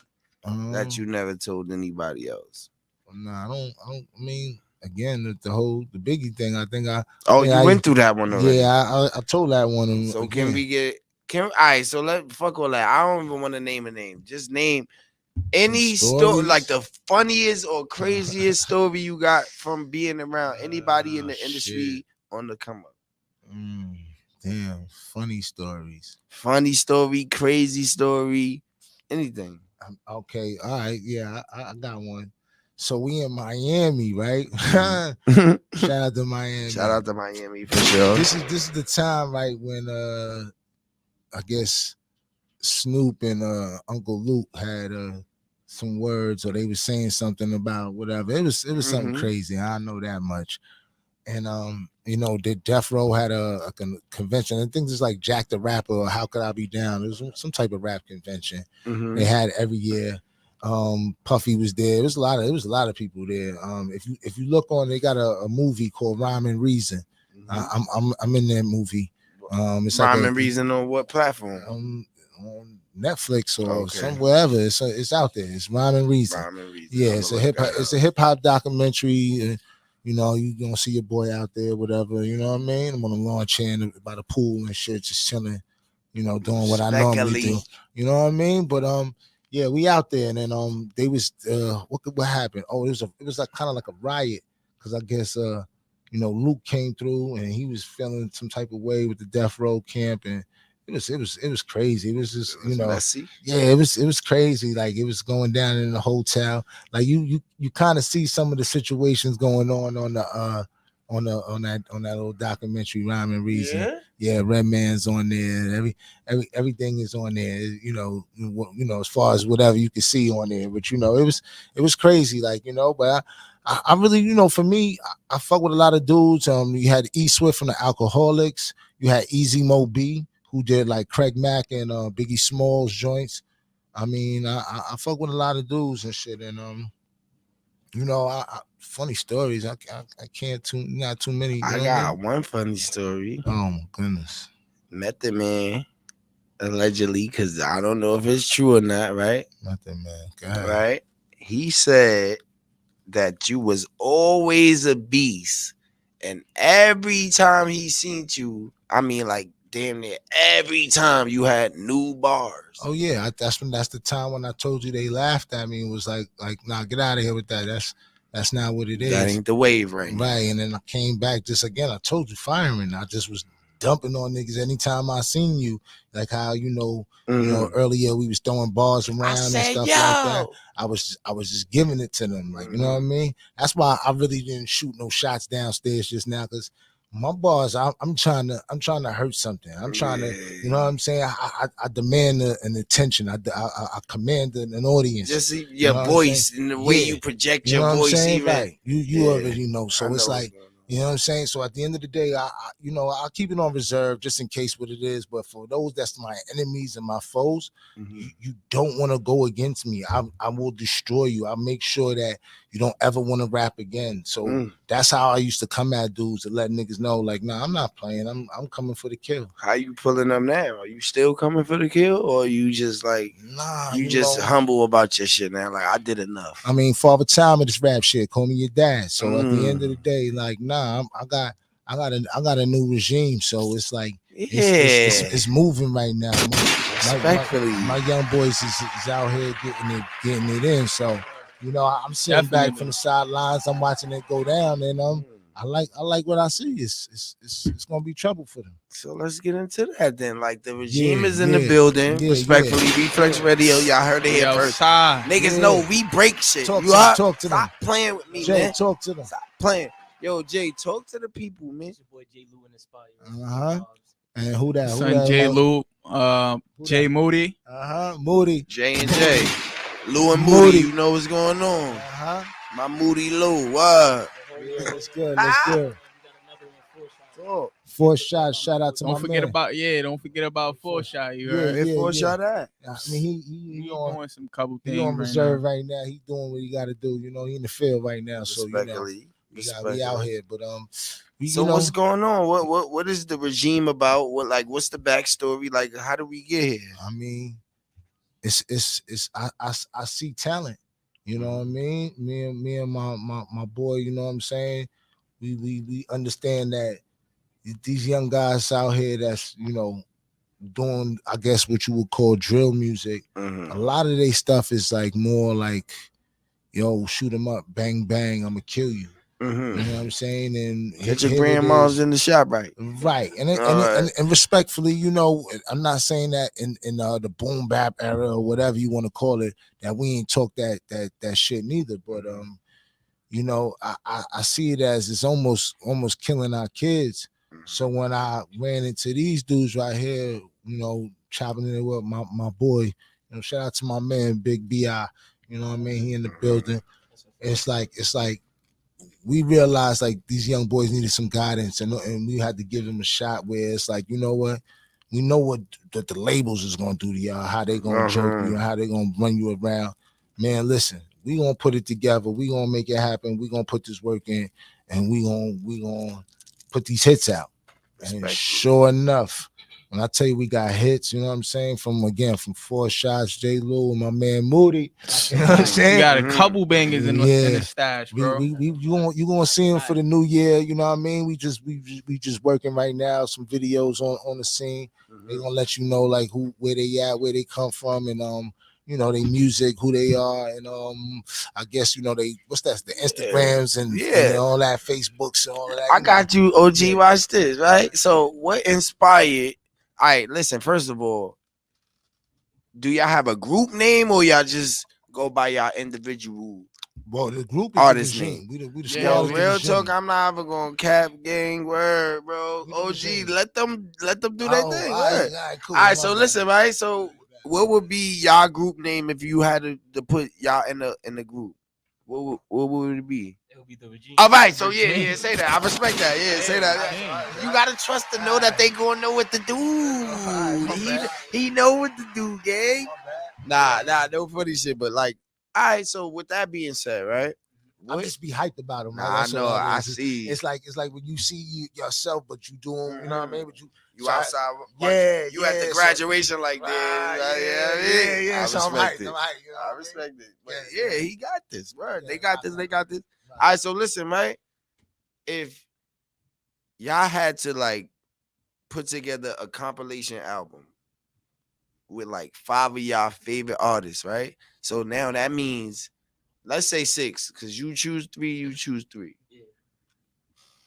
that you never told anybody else? Nah, I mean, again, the Biggie thing, I think I went through that one already. Yeah, I told that one. So again. All right, so fuck all that. I don't even want to name a name. Just name any story, like the funniest or craziest story you got from being around anybody in the industry on the come up. Damn, funny stories. Funny story, crazy story, anything. Okay, all right, yeah, I got one. So we in Miami, right? Shout out to Miami. Shout out to Miami for sure. This is the time, right, when I guess Snoop and Uncle Luke had some words, or they were saying something about whatever. It was something crazy. I know that much. And you know, the Death Row had a convention. I think it's like Jack the Rapper or How Could I Be Down. It was some type of rap convention. They had every year. Puffy was there. It was a lot of people there. If you look on, they got a movie called Rhyme and Reason. I'm in that movie. It's Rhyme and Reason on what platform? On Netflix or somewhere ever. It's out there. It's Rhyme and Reason. Yeah, it's a hip hop documentary. You know, you gonna see your boy out there, whatever. You know what I mean? I'm on a lawn chair by the pool and shit, just chilling. You know, doing what I normally do. You know what I mean? But yeah, we out there, and then they was what happened? Oh, it was like kind of like a riot, because I guess you know, Luke came through and he was feeling some type of way with the Death Row camp, and it was crazy. It was just, you know, messy. Yeah, it was crazy. Like, it was going down in the hotel. Like, you kind of see some of the situations going on that little documentary, Rhyme and Reason. Yeah, Redman's on there. Everything is on there. You know, as far as whatever you can see on there. But you know, it was crazy. Like, you know, but I really, you know, for me, I fuck with a lot of dudes. You had E Swift from the Alcoholics. You had Easy Mo B, who did like Craig Mack and Biggie Smalls joints. I mean, I fuck with a lot of dudes and shit. And you know, funny stories. I can't not too many. I got one funny story. Oh my goodness. Met the man allegedly, because I don't know if it's true or not. Right. Met the man. Go ahead. Right. He said that you was always a beast, and every time he seen you, I mean, like, damn near every time you had new bars. Oh yeah, that's the time when I told you they laughed at me and was like, nah, get out of here with that. That's not what it is. That ain't the wave right now. Right, and then I came back just again. I told you firing. I just was dumping on niggas anytime I seen you. Like how you know earlier we was throwing bars around and stuff like that. I was just giving it to them, like you know what I mean. That's why I really didn't shoot no shots downstairs just now, because my bars, I'm trying to hurt something. I'm trying to, you know what I'm saying. I demand an attention. I command an audience. Just your voice and the way you project your voice, even right. You already know. So it's like, you know what I'm saying. So at the end of the day, I'll keep it on reserve just in case what it is. But for those that's my enemies and my foes, you don't want to go against me. I will destroy you. I'll make sure that you don't ever want to rap again. So that's how I used to come at dudes to let niggas know, like, nah, I'm not playing. I'm coming for the kill. How you pulling them now? Are you still coming for the kill, or you just like, nah, you just humble about your shit now? Like, I did enough. I mean, Father Time of this rap shit. Call me your dad. So at the end of the day, like, nah, I got a new regime. So it's like, it's moving right now. Respectfully, my young boys is out here getting it in. So, you know, I'm sitting back from the sidelines. I'm watching it go down, and I like what I see. It's gonna be trouble for them. So let's get into that then. Like, the regime is in the building. Respectfully, Reflex Radio. Y'all heard it here first. Niggas know we break shit. Talk to them. Stop playing with me, Jay, man. talk to them. Stop playing. Yo, Jay, talk to the people, man. It's your boy J. Lou in Inspire. And who that? Son J. Lou, Jay Moody. Moody. J and J. Lou and Moody, you know what's going on. My Moody Lou, what? Yeah, that's good. That's good. Four shots. Shout out to my man. Don't forget about Four Shot. You heard? Where Four Shot at? I mean, he doing some couple things. He on reserve right now. He doing what he got to do. You know, he in the field right now. So you know, we out here. But so what's going on? What is the regime about? What's the backstory? Like, how do we get here? I mean, I see talent. You know what I mean? Me and my boy, you know what I'm saying? We understand that these young guys out here that's, you know, doing, I guess, what you would call drill music. A lot of their stuff is like more like, yo, shoot 'em up, bang bang, I'ma kill you. You know what I'm saying? And get your grandmas in the shop, right? Right. And respectfully, you know, I'm not saying that in the boom bap era or whatever you want to call it, that we ain't talk that shit neither. But you know, I see it as it's almost killing our kids. So when I ran into these dudes right here, you know, chopping it with my boy, you know, shout out to my man Big B.I., you know what I mean? He in the building. It's like we realized like these young boys needed some guidance, and we had to give them a shot where it's like, you know what? We know what the labels is gonna do to y'all, how they gonna jerk you, how they gonna run you around. Man, listen, we gonna put it together. We gonna make it happen. We gonna put this work in, and we gonna put these hits out. And sure enough, when I tell you we got hits, you know what I'm saying? From Four Shots, J. Lou, and my man Moody. You know what I'm saying? We got a couple bangers in the stash, bro. You gonna see him for the new year, you know what I mean? We just working right now, some videos on the scene. They gonna let you know like where they at, where they come from, and you know, they music, who they are, and I guess, you know, the Instagrams and all that, Facebooks and all of that. I got you, OG. Watch this, right? So what inspired? All right, listen, first of all, do y'all have a group name or y'all just go by y'all individual? Well, the group is artist the name. We the Yo, real talk, I'm not even gonna cap gang word, bro. OG, let them do their thing. All right, cool. All right, so listen, right? So what would be y'all group name if you had to put y'all in the group? What would it be? It would be the regime. All right, so yeah, say that. I respect that. Yeah, say that. You gotta trust to know that they gonna know what to do. He know what to do, gang. Nah, no funny shit. But like, all right. So with that being said, right? I just be hyped about them. Nah, I know. I see. It's like when you see yourself, but you doing, you know what I mean? But you outside. Yeah, you at the graduation like this. Yeah. So I'm hyped. I respect it. But yeah, he got this, bro. They got this. All right, so listen, right? If y'all had to like put together a compilation album with like 5 of y'all favorite artists, right? So now that means, let's say 6, because you choose 3, you choose 3. Yeah.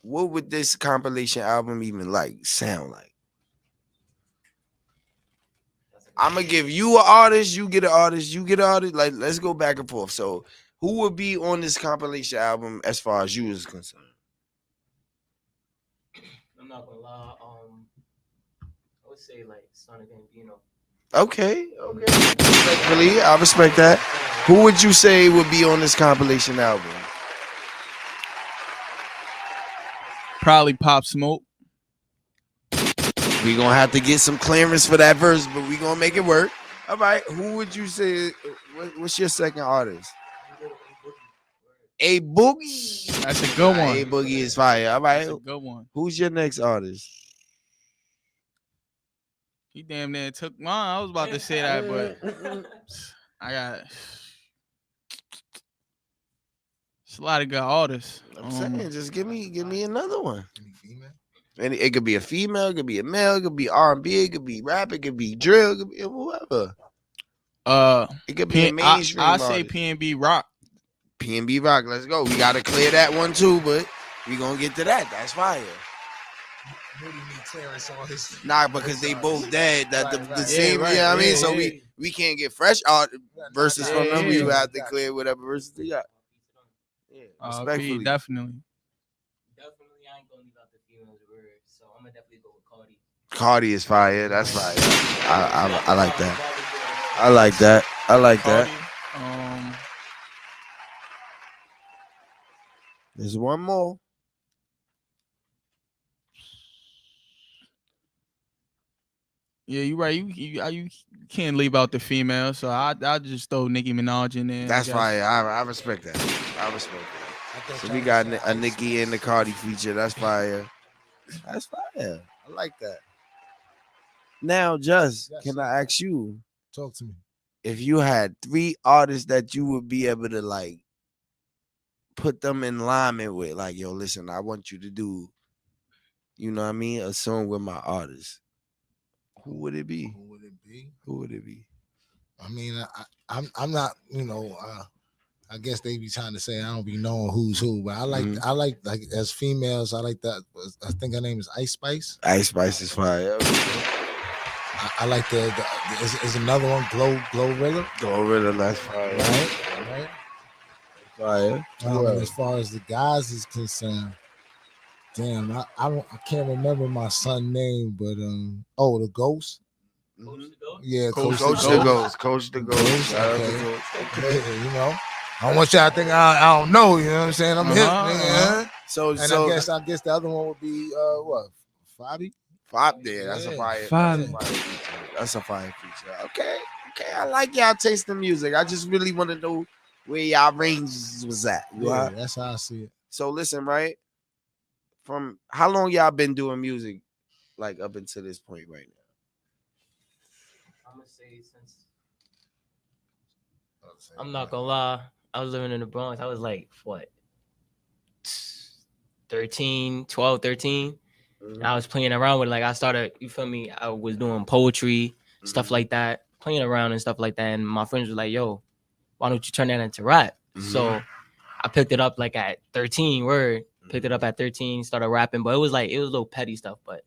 what would this compilation album even like sound like? I'm gonna give you an artist, you get an artist, you get an artist. Like, let's go back and forth. So, who would be on this compilation album as far as you is concerned? I'm not gonna lie. I would say like Sonic and Bino. Okay. Respectfully, I respect that. Who would you say would be on this compilation album? Probably Pop Smoke. We gonna have to get some clearance for that verse, but we gonna make it work. All right. Who would you say? What's your second artist? A Boogie. That's a good one. A Boogie is fire. All right. That's a good one. Who's your next artist? He damn near took mine. I was about to say that, but I got it's a lot of good artists. I'm saying, just give me another one. And it could be a female, it could be a male, it could be R&B, it could be rap, it could be drill, it could be whoever. It could be a mainstream. I say P&B Rock. P&B Rock, let's go. We gotta clear that one too, but we gonna get to that. That's fire. Nah, because they both dead. That the same, right, I mean, so we can't get fresh art verses from them. We have to clear whatever verses they got. Yeah, respectfully, definitely. I ain't gonna leave out the females word, so I'm gonna definitely go with Cardi. Cardi is fire. That's fire. I like that. I like that. I like that. There's one more. Yeah, you're right. You can't leave out the female, so I just throw Nicki Minaj in there. That's fire. I respect that. I respect that. So we got a Nicki and the Cardi feature. That's fire. That's fire. I like that. Now, can I ask you? Talk to me. If you had 3 artists that you would be able to like put them in alignment with, like, yo, listen, I want you to do, you know what I mean, a song with my artist. Who would it be? Who would it be? I mean, I'm not, you know, I guess they be trying to say I don't be knowing who's who, but I like as females, I like that. I think her name is Ice Spice. Ice Spice is fire. I like is another one, Glorilla. Glorilla, that's fire. Right. Fire. As far as the guys is concerned, damn, I can't remember my son's name, but the Ghost. Coach the Ghost? Yeah, Coach the Ghost. Coach the Ghost. Okay. You know, I don't want y'all to think I don't know. You know what I'm saying? I'm hip, nigga. So I guess the other one would be what? Fabi? Yeah, that's a fire. Fabi. That's a fire feature. Okay. I like y'all taste the music. I just really want to know where y'all ranges was at. Yeah, that's how I see it. So listen, right? From how long y'all been doing music, like up until this point right now? I'm gonna say since I'm not gonna lie, I was living in the Bronx. I was like what 13. And I was playing around with I started, you feel me? I was doing poetry, stuff like that, playing around and stuff like that. And my friends were like, yo, why don't you turn that into rap? So I picked it up at 13, picked it up at 13, started rapping, but it was a little petty stuff, but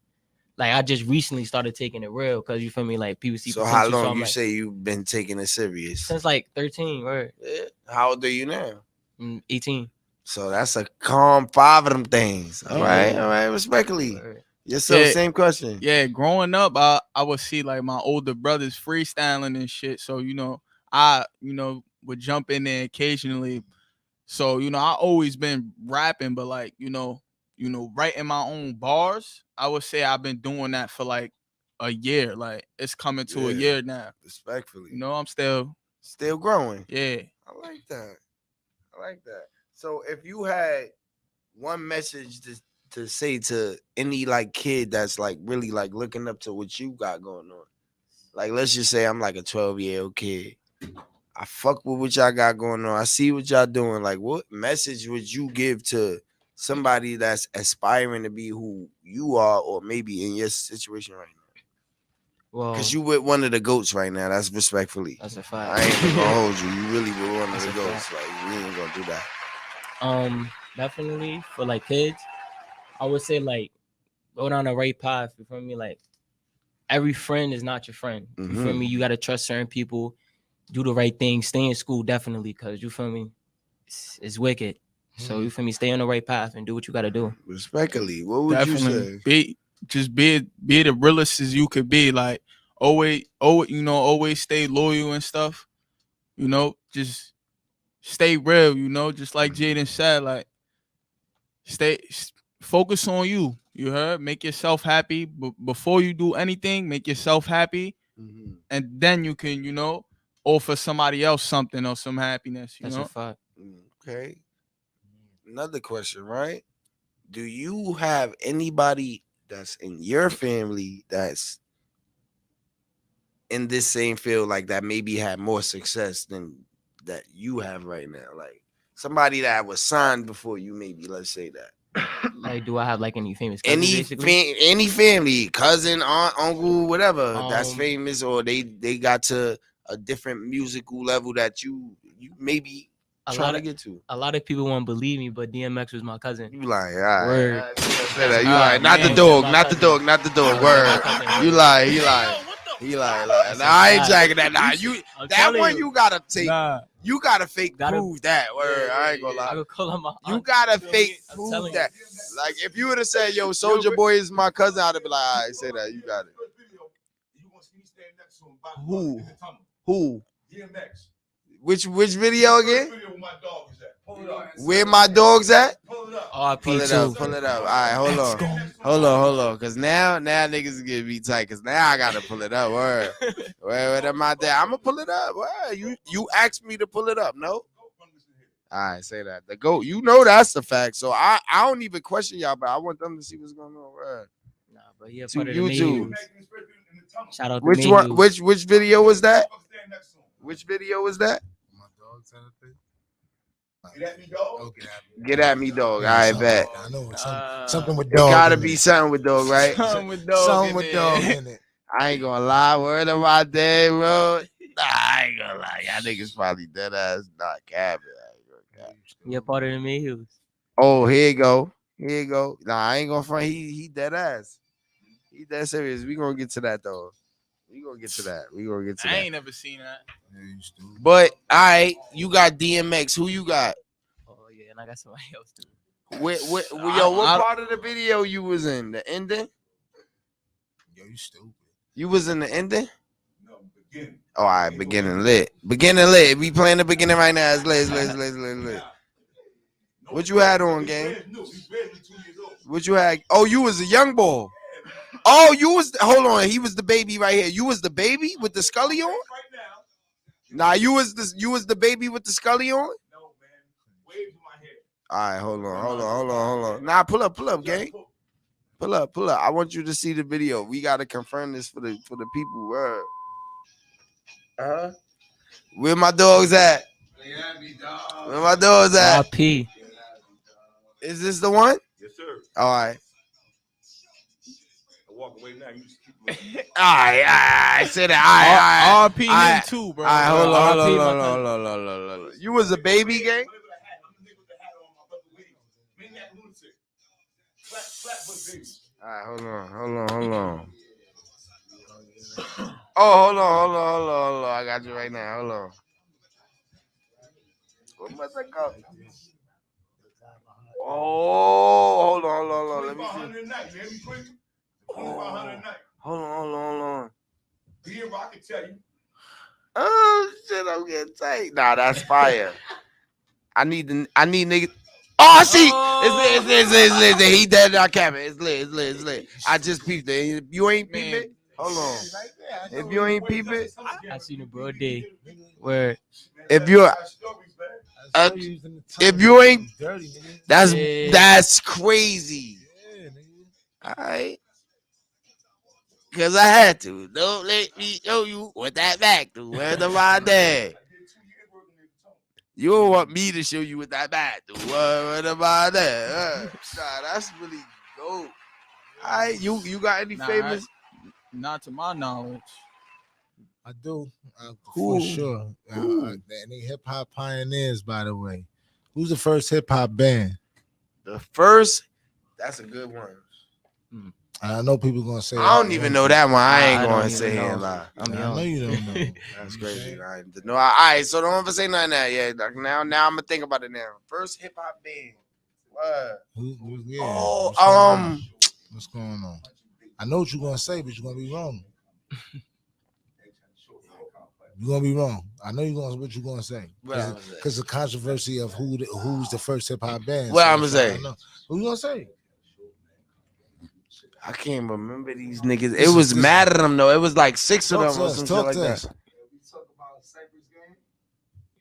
I just recently started taking it real because you feel me, people see. So how long you say you've been taking it serious? Since 13, Yeah. How old are you now? 18. So that's a calm 5 of them things. All right, respectfully. Yourself, same question. Yeah, growing up, I would see my older brothers freestyling and shit. So I would jump in there occasionally. So I always been rapping, but writing my own bars. I would say I've been doing that for a year. It's coming to a year now. Respectfully, I'm still growing. Yeah, I like that. So if you had one message to say to any kid that's really looking up to what you got going on, let's just say I'm a 12-year-old kid. I fuck with what y'all got going on. I see what y'all doing. What message would you give to somebody that's aspiring to be who you are, or maybe in your situation right now? Well, because you with one of the goats right now. That's respectfully. That's a fact. I ain't gonna hold you. You really with one of the goats. We ain't gonna do that. Definitely for kids, I would say like go down the right path. You feel me? Like every friend is not your friend. You feel me? You gotta trust certain people. Do the right thing. Stay in school definitely, cause you feel me? It's wicked. So you feel me? Stay on the right path and do what you gotta do. Respectfully, what would you say? Be the realest as you could be. Like always, always stay loyal and stuff. You know, just stay real. You know, just like Jaden said, like focus on you. You heard? Make yourself happy. Before you do anything, make yourself happy, and then you can, offer somebody else something or some happiness. That's a fact. Okay. Another question, right? Do you have anybody that's in your family that's in this same field, like that maybe had more success than that you have right now? Like somebody that was signed before you, maybe, let's say that. Like, do I have like any famous cousins, any family, cousin, aunt, uncle, whatever that's famous, or they got to a different musical level that you maybe trying to get to? A lot of people won't believe me, but DMX was my cousin. You like, all right. Word. Say that. You like, not the dog. Word. You like, he like. Nah, I ain't jacking that. Nah, that one you gotta take. You gotta fake prove that. Word. I ain't gonna lie. You gotta fake prove that. Like if you would have said, "Yo, Soulja Boy is my cousin," I'd have been like, "All right, say that. You got it." Who? DMX. Which video again? Where my dog's at? Pull it up. Pull it up. All right, hold on. Cause now niggas get me tight. Cause now I gotta pull it up. Word. Where am I there? I'm gonna pull it up. Word. You asked me to pull it up. No. All right, say that. The GOAT. You know that's the fact. So I don't even question y'all, but I want them to see what's going on. Word. Nah, but yeah, part of the YouTube. Shout out to which one? Which video was that? Which video was that? Get at me, dog. I bet. I know something with dog. It gotta be something with dog, right? Something with dog in it. I ain't gonna lie. Word of my day, bro. Nah, I ain't gonna lie. Y'all niggas probably dead ass not capping. Yeah, part of the Mayhews. Oh, here you go. Nah, I ain't gonna front. He dead ass. He dead serious. We gonna get to that though. We gonna get to that. I ain't never seen that. But all right, you got DMX. Who you got? Oh yeah, and I got somebody else too. What part of the video you was in? The ending? Yo, you stupid. You was in the ending? No, beginning. Oh, all right, beginning lit. We playing the beginning right now. It's lit. What you had on, gang? What you had? Oh, you was a young boy. Oh, you was. Hold on, he was the baby right here. You was the baby with the Scully on. Nah, you was the baby with the Scully on. No, man. Waves in my head. All right, hold on. Nah, pull up, gang. Pull up. I want you to see the video. We gotta confirm this for the people. Where my dogs at? Where my dogs at? RP. Is this the one? Yes, sir. All right. I walk away now. You just keep All right. I said that. RP him too, bro. All right, hold on. You was a baby, gang? All right, hold on. Oh, hold on. I got you right now. Hold on. Where must I go? Oh, hold on. Let me see. Hold on. Here, I can tell you. Oh shit, I'm getting tight. Nah, that's fire. I need niggas. Oh, I see. It's lit. He dead in our cabin. It's lit. I just peeped it. If you ain't peep it, hold on. If you ain't peep it, I seen a broad day where if you ain't, that's crazy. All right. Because I had to. Don't let me show you what that back do. Where's the my dad? You don't want me to show you what that back do. Where's the my dad? Nah, that's really dope. All right, you got any famous? Not to my knowledge. I do. For sure. They hip hop pioneers, by the way. Who's the first hip hop band? The first That's a good one. And I know people gonna say I don't even know that one. I ain't I gonna don't sit even here and know. lie. I'm I young. know you don't know. That's crazy. I ain't no. All right, so don't ever say nothing that. Yeah, like now I'm gonna think about it now. First hip hop band. What? Yeah. Oh, What's going on? I know what you're gonna say, but you're gonna be wrong. You're gonna be wrong. I know what you're gonna say. Because the controversy of who's the first hip hop band. What I'm gonna say? Who you gonna say? I can't remember these niggas. It was mad at them though. It was like 6 of them or some shit like that.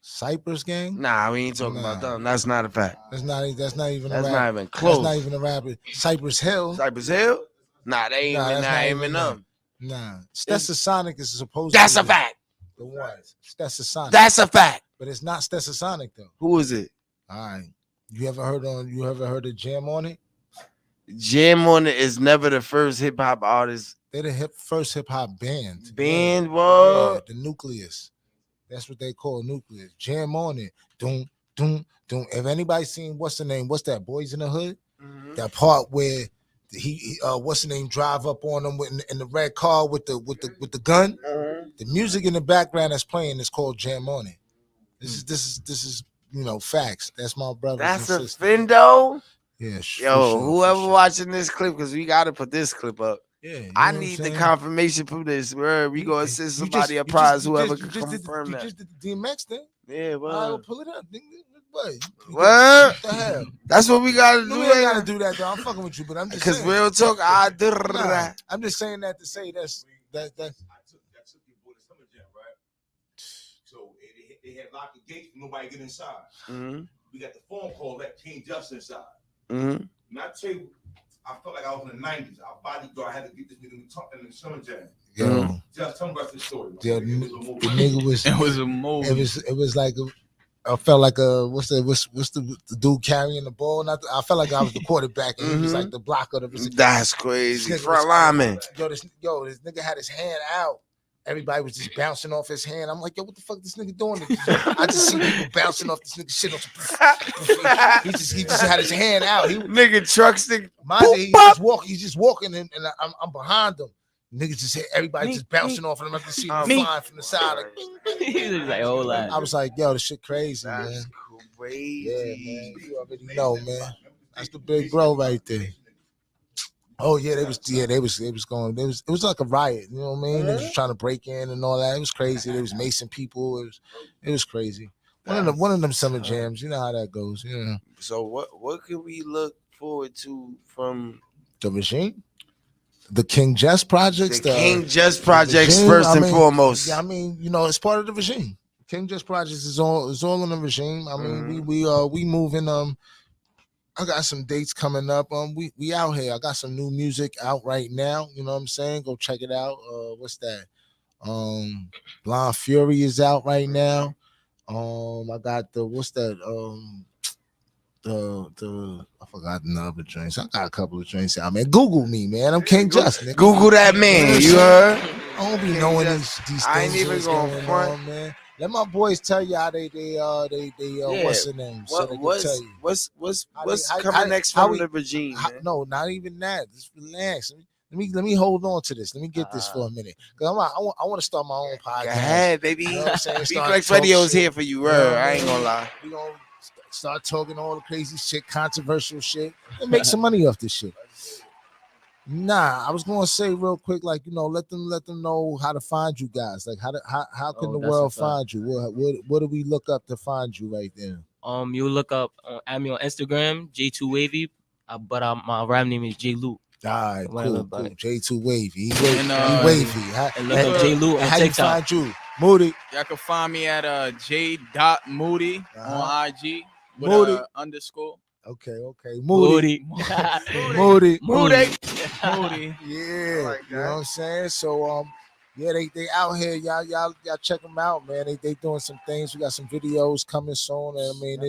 Cypress Gang? Nah, we ain't talking about them. That's not a fact. That's not even That's not even close. That's not even a rapper. Cypress Hill. Cypress Hill? Nah, they ain't even not even them. Nah. Stetsasonic is supposed That's to a fact. The one. Stetsasonic. That's a fact. But it's not Stetsasonic though. Who is it? All right. You ever heard of Jam on It? Jam on It is never the first hip hop artist. They're the first hip hop band. Band, what? Yeah, the Nucleus. That's what they call Nucleus. Jam on It. Doom, doom, doom. If anybody's seen what's the name? What's that? Boys in the Hood? Mm-hmm. That part where he what's the name? Drive up on them in the red car with the gun. Mm-hmm. The music in the background that's playing is called Jam on It. This is facts. That's my brother. That's a Fendo. Yeah. Yo, whoever watching this clip, because we gotta put this clip up. Yeah, I need the confirmation from this. Where we gonna send somebody a prize, whoever can confirm that. You just did the DMX thing. Yeah, well, I'll pull it up. What the hell? That's what we gotta do. We ain't gotta do that though. I'm fucking with you, but I'm just because saying. real talk. I'm just saying that to say that. I took your boy to Summer Jam, right? So they had locked the gates, nobody get inside. Mm-hmm. We got the phone call, let KINGJUST inside. Mm-hmm. And I tell you, I felt like I was in the 90s. Our bodyguard had to get this nigga talking in the Summer Jam. Yo, just tell me about this story. The nigga was. It was a movie. It was like I felt like what's the dude carrying the ball? I felt like I was the quarterback and he was like the blocker. That's crazy. Front lineman. Yo, this nigga had his hand out. Everybody was just bouncing off his hand. I'm like, yo, what the fuck this nigga doing? I just see people bouncing off this nigga shit. He just had his hand out. Nigga truck stick. He's just walking and I'm behind him. Niggas just hit everybody just bouncing off and I'm just see him flying from the side. Like, hold on. I was like, yo, this shit crazy, That's man. Crazy. Yeah, man. You already know, man. That's the big bro right there. Oh yeah, it was like a riot, you know what I mean? They was trying to break in and all that. It was crazy. There was Mason people. It was crazy. One of them summer jams. You know how that goes. Yeah. So what could we look forward to from the regime? The KINGJUST projects. The KINGJUST projects first and foremost. Yeah, I mean, it's part of the regime. KINGJUST projects is all in the regime. I mean, we moving. I got some dates coming up. We out here. I got some new music out right now. You know what I'm saying? Go check it out. What's that? Blind Fury is out right now. I got what's that? I forgot the other joints. I got a couple of joints out, man. Google me, man. I'm KINGJUST. Google that man. You heard? I don't be knowing these things. I ain't even going front, man. Let my boys tell you how they what's the name? What's coming next from the regime? No, not even that. Just relax. Let me hold on to this. Let me get this for a minute. Cause I want to start my own podcast. Go ahead, baby. You know what I'm saying? B-Flex Radio is here for you, bro. I ain't gonna lie. We gonna start talking all the crazy shit, controversial shit, and make some money off this shit. Nah, I was gonna say real quick, like, let them know how to find you guys. Like, how can the world find you? What do we look up to find you right there? You look up at me on Instagram, J2Wavy, but my rap name is J Loop. All right, cool. J2 Wavy. He wavy. And look up J Loop on how TikTok. You find you, Moody? Y'all can find me at j.moody on IG with Moody underscore. Okay. Moody. Yeah, Yeah, like you know what I'm saying? So yeah, they out here. Y'all check them out, man. They doing some things. We got some videos coming soon. And I mean,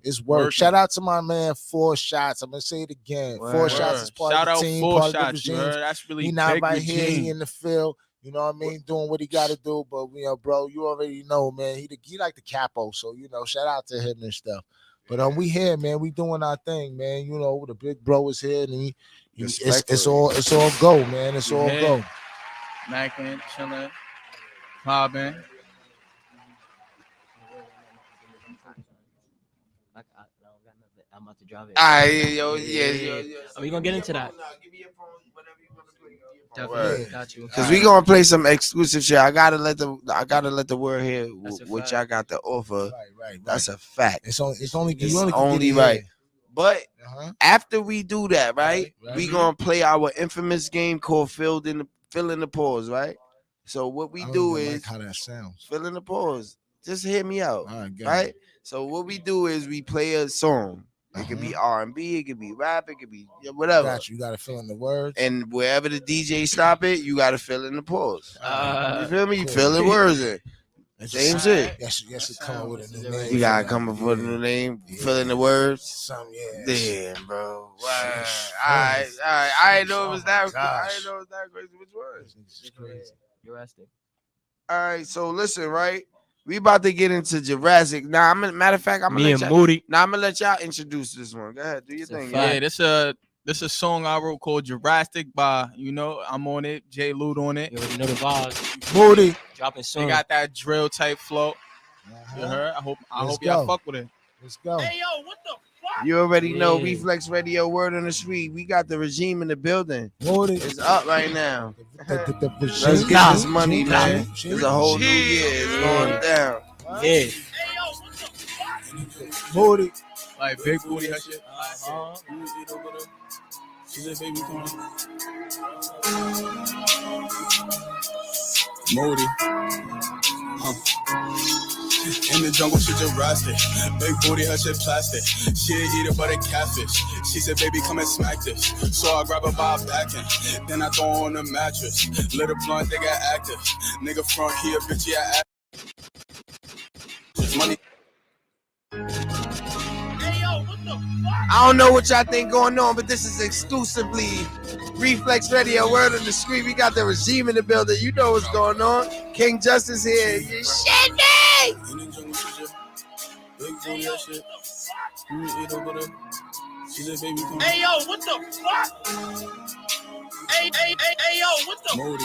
it's work. Shout out to my man, 4 Shots. I'm gonna say it again. 4 Shots is part of the team. Shout out 4 part Shots. of the regime. That's really he not right here. He in the field. You know what I mean? Doing what he got to do. But bro, you already know, man. He like the capo. So shout out to him and stuff. But we here, man. We doing our thing, man. You know, the big bro is here, and it's all go, man. It's all go. Mackin, chilling, popping. I'm about to drive it. All right, yo. Are we gonna get into that? Give me your phone, whatever you want to play. Definitely, got you. Cause we gonna play some exclusive shit. I gotta let the world hear what y'all got to offer. Right. That's a fact. It's only right. But after we do that, Right. we gonna play our infamous game called fill in the pause, right? So what we do is how that sounds. fill in the pause. Just hear me out, All right? So what we do is we play a song. It could be R&B, it could be rap, it could be whatever. Got you. You gotta fill in the words. And wherever the DJ stop it, you gotta fill in the pause. You feel me? You cool. fill the words in. Same shit. Yes, come up with a new name. You gotta come up with a new name, fill in the words. Some, Damn, bro. Wow. Alright. I didn't know it was that. I didn't know it was that crazy. Which was? It's crazy. Jurassic. Alright, so listen, right? We about to get into Jurassic. Now, matter of fact, I'm gonna let y'all introduce this one. Go ahead, do your thing. Yeah, this a song I wrote called Jurassic by, I'm on it, J Lude on it. You already know the vibes. Booty. Dropping soon. They got that drill type flow. You heard? I hope y'all fuck with it. Let's go. Hey, yo, what the fuck? You already know Reflex Radio, word on the street. We got the regime in the building. Booty. It's up right now. The Let's get this money, man. It's a whole new year. It's going down. Yeah. Hey, yo, what the fuck? Booty. Like big booty, that shit. Moody. In the jungle, she Jurassic. Big booty, her shit plastic. She eat it, but a catfish. She said, baby, come and smack this. So I grab her by a back end. Then I throw her on the mattress. Little blunt, they got active. Nigga front here, bitch, yeah, money. Hey, yo, what the fuck? I don't know what y'all think going on, but this is exclusively Reflex Radio, word on the street. We got the regime in the building. You know what's going on. King Justice here. You shit me! In the jungle, she big booty, her shit. You eat over them. She said, baby, come. Hey, yo, what the fuck? Hey, yo, what the Moody.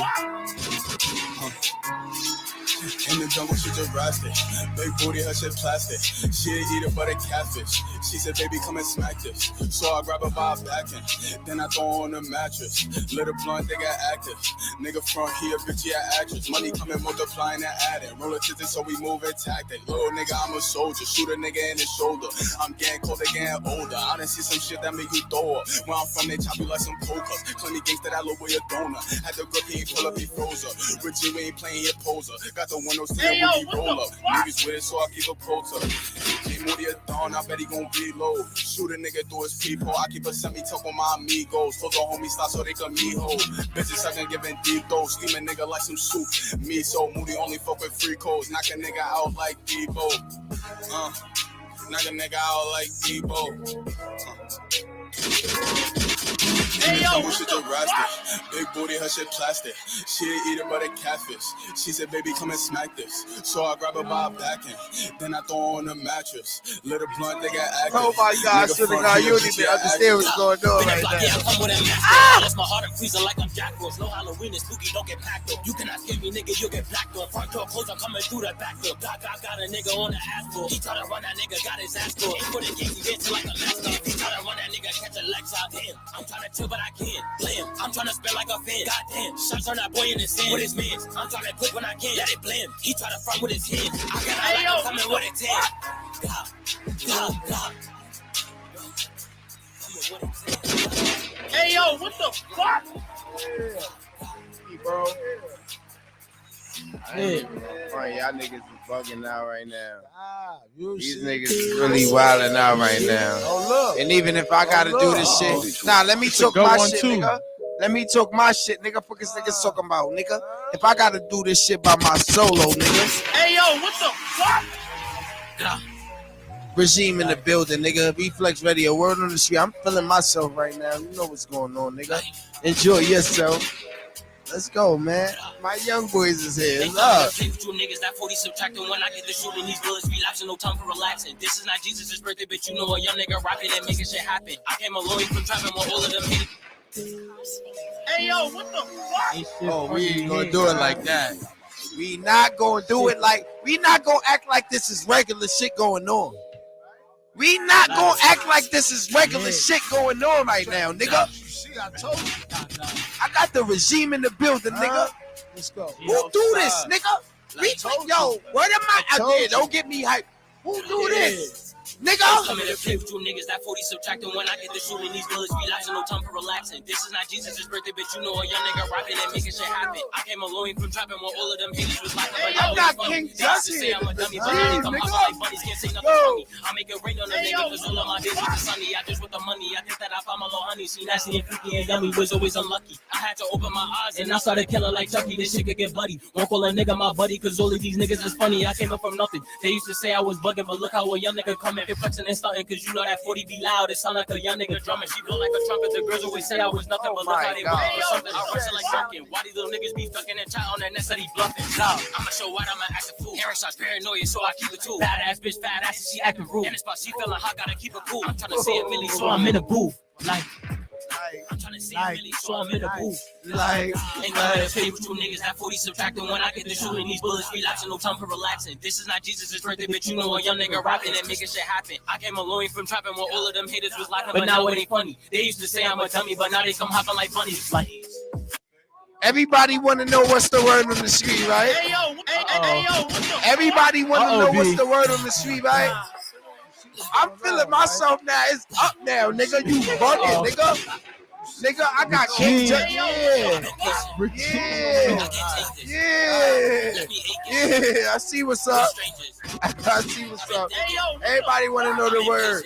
fuck? In the jungle, she Jurassic. Big booty, her shit plastic. She eat it, but a catfish. She said, baby, come and smack this. So I grab her by a back end. Then I throw her on the mattress. Little blunt, they got active. Nigga front here, bitch, yeah, actress. Money coming, multiplying and adding. Roll it so we move it tactic. Little nigga, I'm a soldier. Shoot a nigga in his shoulder. I'm getting colder, getting older. I done see some shit that make you throw up. Where I'm from, they chop you like some cokas. Plenty gangsta that look where you donut. Had the grip, he ain't pull up, he froze up. Richie, we ain't playing your poser. Got the windows to Hey, yo, when he what roll the up. fuck? Niggas with it, so I keep a quota. J Moody a dawn, I bet he gon' reload. Shoot a nigga through his people. I keep a semi-tuck on my amigos. Told the homie stop so they can me hold. Bitches I can give in deep throws. Steam a nigga like some soup. Me so Moody only fuck with free codes. Knock a nigga out like Debo. Knock a nigga out like Debo. Hey, yo, what She the Jurassic. Big booty, her shit plastic. She eat it, but a catfish. She said, baby, come and smack this. So I grab her by a back end. Then I throw her on the mattress. Little blunt, they got active. Oh my God, Nigga should have front got here, you bitch, to yeah, understand what's going on right Yeah, now. I come with a mask. That's my heart, I'm freezing like I'm Jack Frost. No Halloween, it's spooky, don't get packed up. You cannot scare me, nigga, you'll get blacked up. Front door closed, I'm coming through the back door. Got a nigga on the asphalt. He try to run that nigga, got his ass caught. He put a gate, he gets like a mascot. He try to run that nigga, catch a Lex out. Damn, I'm trying to chill, but I can't. Blam, I'm trying to spin like a fan. Goddamn, shots on that boy in his hand. With his mans, I'm trying to click when I can. Let it blam, he try to front with his hands. I got like I'm coming with a 10. Hey, yo, what the fuck? Bro. Yeah. Right, y'all niggas is bugging out right now. These see. niggas is really wilding out right now. Oh, look. And even if I gotta do this shit, nah, let me talk good my one, shit, too. nigga. Let me talk my shit, nigga. Fuck this niggas talking about, nigga. If I gotta do this shit by my solo, nigga. Hey, yo, what the fuck? Regime in the building, nigga. Reflex Radio, word on the street. I'm feeling myself right now. You know what's going on, nigga. Enjoy yourself. Let's go, man. My young boys is here. They What's up? play with you niggas, that 40 subtracting when I get the shooting. These bullets relapsing, no time for relaxing. This is not Jesus' birthday, but you know a young nigga rocking and making shit happen. I came alone from trapping with all of them hit. Hey yo, what the fuck? Oh, we ain't gonna do it like that. We not gonna do it like we not gonna act like this is regular shit going on. We not gonna act like this is regular shit going on right now, nigga. See, I told you. I got the regime in the building, nigga. Let's go. Who do this, nigga? Yo, where am I out there? Don't get me hyped. Who do this? Nigga, Coming to play with you niggas, that 40 subtracting when I get the shooting. These bullets relapsing, no time for relaxing. This is not Jesus' birthday, but you know a young nigga rocking and making shit happen. I came alone from trapping when all of them haters was like, Hey, I got KINGJUST here. I'm a dummy, but I come out like bunnies, can't say nothing funny. I make it rain on a nigga, cause all of my days was sunny. I just with the money, I think that I found my little honey. See, nasty and freaky and yummy was always unlucky. I had to open my eyes and I started killing like Chucky. This shit could get bloody. Won't call a nigga my buddy, cause all of these niggas is funny. I came up from nothing. They used to say I was bugging, but look how a young nigga come in here flexing and stunting. Cause you know that 40 be loud, it sound like a young nigga drumming. She blow like a trumpet, the girls always say I was nothing, but look how they want for something. I rush it like drunken. Why these little niggas be fucking and chat on that net that he bluffing? I'ma show what I'ma act a fool. Aaron shots paranoia, so I keep it too. Badass bitch, fat ass, and she acting rude. In the spot, she feeling hot, gotta keep it cool. I'm trying to see a Millie, so I'm in the booth. Like, I'm trying to see a Millie, so I'm in the booth. like, Ain't gonna play with you niggas, that 40 subtracting when I get the shooting. These bullets relapsing, no time for relaxing. This is not Jesus' birthday, but you know a young nigga rocking and making shit happen. I came alone from trapping when all of them haters was laughing, but now it ain't funny. They used to say I'm a dummy, but now they come hopping like bunnies. Like, everybody want to know what's the word on the street, right? Hey yo, hey yo, what the Everybody want to know B. what's the word on the street, right? I'm feeling myself now. It's up now, nigga. You bugging, nigga. Nigga, I got KINGJUST. Yeah. I see what's up. I see what's up. Everybody want to know the word.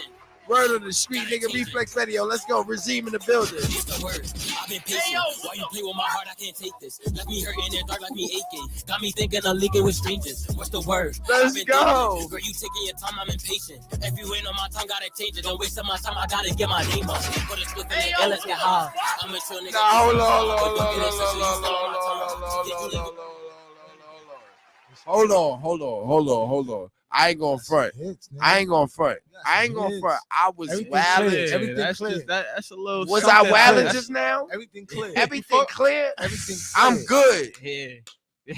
Word on the street, nigga. Reflex Radio. Let's go. Regime in the building. It's the word. I've been patient. Why you play with my heart? I can't take this. Left me hurting in dark, like me aching. Got me thinking of leaking with strangers. What's the word? Let's I've been go. thinking. Girl, you taking your time. I'm impatient. If you ain't on my tongue, gotta change it. Don't waste my time. I gotta get my name up. Put a split in the air. Let's get high. I'm a chill nigga. Nah, hold on. I ain't gonna front. I ain't gonna front. I was wilding. Everything That's clear. just that's a little. Was something I wilding else. just now? Everything clear. Everything clear? Everything I'm good. Yeah.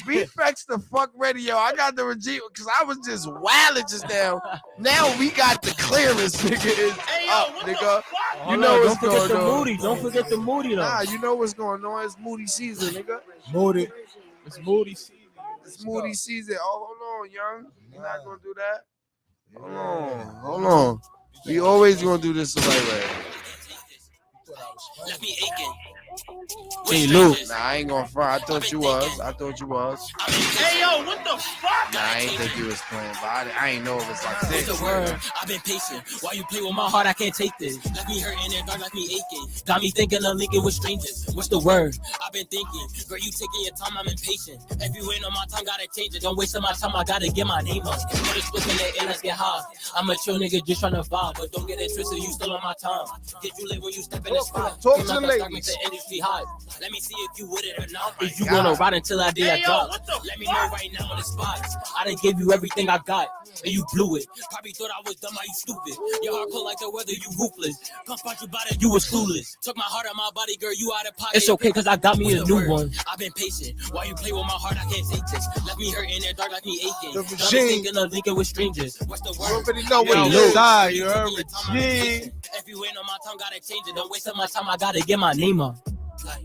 Reflex the fuck radio. I got the regime because I was just wilding just now. Now we got the clearance, nigga. It's up, nigga. You know what's Don't forget going the on. Moody. Don't forget the Moody though. Nah, you know what's going on. It's Moody season, nigga. Moody. It's Moody season. It's Moody season. Oh, hold on, young. You're not gonna do that. Hold on. We always gonna do this the right way. Left me aching. Hey, Luke. Nah, I ain't gonna front. I thought you was. Hey yo, what the fuck? Nah, I ain't think you was playing, but I ain't know it was like What's this. the word? I've been patient. Why you play with my heart? I can't take this. Left me hurting in dark, like me aching. Got me thinking of linking with strangers. What's the word? I've been thinking. Girl, you taking your time. I'm impatient. If you ain't on my tongue, gotta change it. Don't waste my time. I gotta get my name up. Put a split in the air. Let's get high. I'm a chill nigga just trying to vibe, but don't get it twisted. You still on my time. Did you live when you step in the spot? Talk to the Make ladies. the industry hot. Let me see if you with it or not. my If you God. wanna ride until that day I Hey, yo, drop. what the Let me know right now on the spot. I done gave you everything I got, and you blew it. Probably thought I was dumb, how you stupid. Your heart cold like the weather, you ruthless. Come fight you about it, you was clueless. Took my heart out my body, girl, you out of pocket. It's okay, cause I got me a new one. I've been patient. Why you play with my heart? I can't take this. Left me hurting in dark, like me aching. The Got me regime. thinking of linking with strangers. What's the You word? already know what Yo, it Luke. is. Side, You you heard taking your time, I'm regime. impatient. If you ain't on my tongue, gotta change it. Don't waste my time, I gotta get my name up. Like,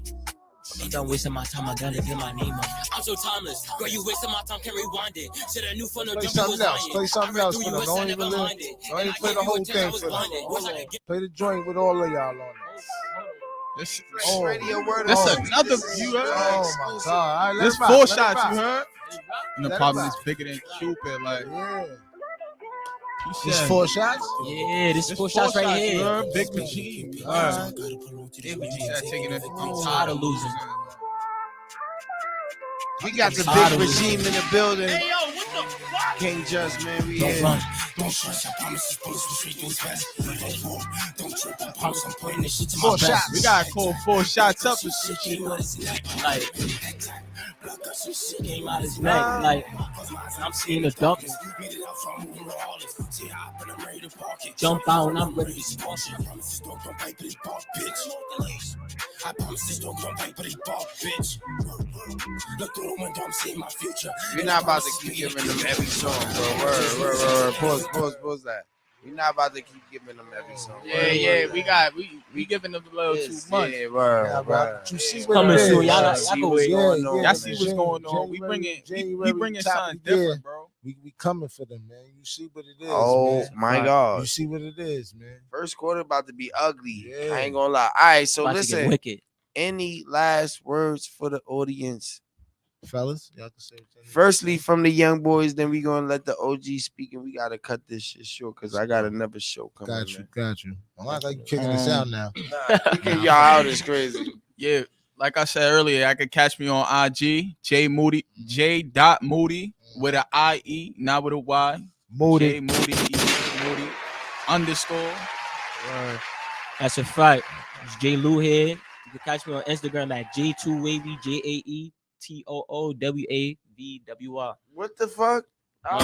ain't done wasting my time, I gotta get my name up. I'm so timeless. Girl, you wasting my time, can't rewind it. Shoulda knew from the Play jump you was something else. lying. Play something I read else through for you them. and Don't said even never live. mind it. Don't And even I play gave the you whole a chance, I thing was for them. blinded. Wish I could get Play the joint with all of y'all on it. This, Oh, Radio word. this Oh. another. You heard? Oh my God! All right, let This it rock, four let it shots. rock. You heard? And the Let it problem rock. is bigger than Cupid. Like Yeah. he This said. 4 shots. Yeah, this This 4 shots right You here. heard? Big regime. You heard? Big regime. Said taking it. Tired of losing. We got the big regime in the building. Hey, yo, what the fuck? King Just, man, we here. Don't trust, I promise this bullets will straight through his vest. Don't trip, I promise I'm putting this shit to my 4 best. shots. We gotta call 4 shots up. Like, I'm seeing the ducks. Jump out and I'm ready to squash it. I promise this dog gon' bite, but he ball, bitch. Look through the window, I'm seeing my future. You're not about to keep giving them every song, bro. Word. Pause that. You're not about to keep giving them every song. Yeah. We giving them a little too much. Yeah, word. You see It's what coming it is. soon. Y'all see what's going on. Y'all see what's going on. We bringing something different, bro. We coming for them, man. You see what it is, Oh man. my God. You see what it is, man. First quarter about to be ugly. Yeah. I ain't gonna lie. All right, so About to get listen. wicked. Any last words for the audience? Fellas, y'all can say what Firstly, from the young boys, then we gonna let the OG speak, and we gotta cut this shit short because I got another show coming. Got you. I like you kicking us out now. Kicking y'all out is crazy. Yeah, like I said earlier, I could catch me on IG, J.Moody with an IE, not with a Y. Moody. J.Moody, Moody _. That's a fact. It's J. Lou here. You can catch me on Instagram at J2Wavy, JAETOOWAVWR. What the fuck? Oh,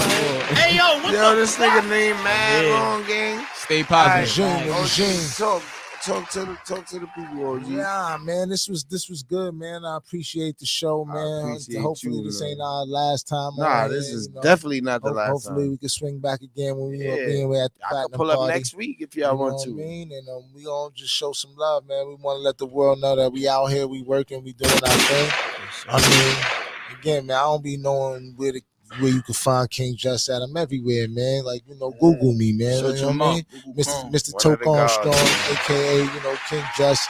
Hey yo, this nigga name mad long gang. Stay positive. Regime. Talk to the people, OG. Yeah, man, this was good, man. I appreciate the show, man. Hopefully this ain't our last time. Nah, this is definitely not the last time. Hopefully we can swing back again when we at the I platinum can pull up party. next week if y'all want to. What I mean? And we gonna just show some love, man. We want to let the world know that we out here, we working, we doing our thing. I mean, again, man, I don't be knowing where you can find King Just at. I'm everywhere, man. Like, Google me, man. Search You know him what I up. mean? Google Mr. Toke Armstrong, aka, King Just.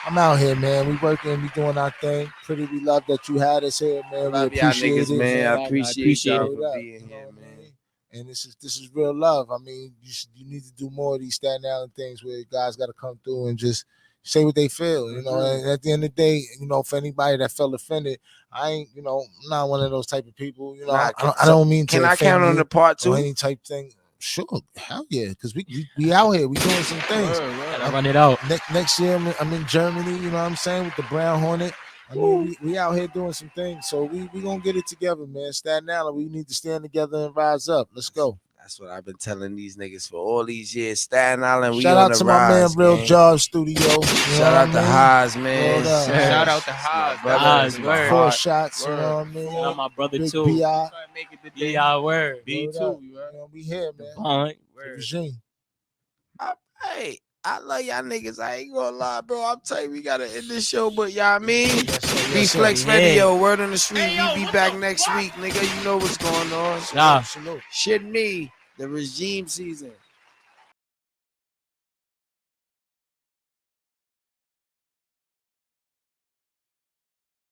I'm out here, man. We working, we doing our thing. Pretty, we love that you had us here, man. Love we y'all appreciate niggas, it, man. I appreciate y'all it for up, being here, man. And this is real love. I mean, you need to do more of these Staten Island things where guys got to come through and just say what they feel, And at the end of the day, for anybody that felt offended, I ain't, I'm not one of those type of people. I don't mean to. Can I count on the part 2? Or any type thing. Sure, hell yeah, because we out here, we doing some things. Gotta run it out. Next year, I'm in Germany. You know what I'm saying, with the Brown Hornet. I mean, we out here doing some things, so we gonna get it together, man. Staten Island, we need to stand together and rise up. Let's go. That's what I've been telling these niggas for all these years. Staten Island, we Shout on out the to rise, my man, Real gang. Job Studio. Shout out to Haas, man. Shout out to Haas. Haas, word. 4 shots, Word. you know what I mean? Shout out my brother Big too. B.I. Make it today. B.I. word. B2. We here, man. Vaughn, The word. regime. Hey, I love y'all niggas. I ain't gonna lie, bro. I'm telling you, we gotta end this show, but y'all mean? B-Flex sir. Radio, word on the street. We be back next week, nigga. You know what's going on. Nah. Shit me, the regime season.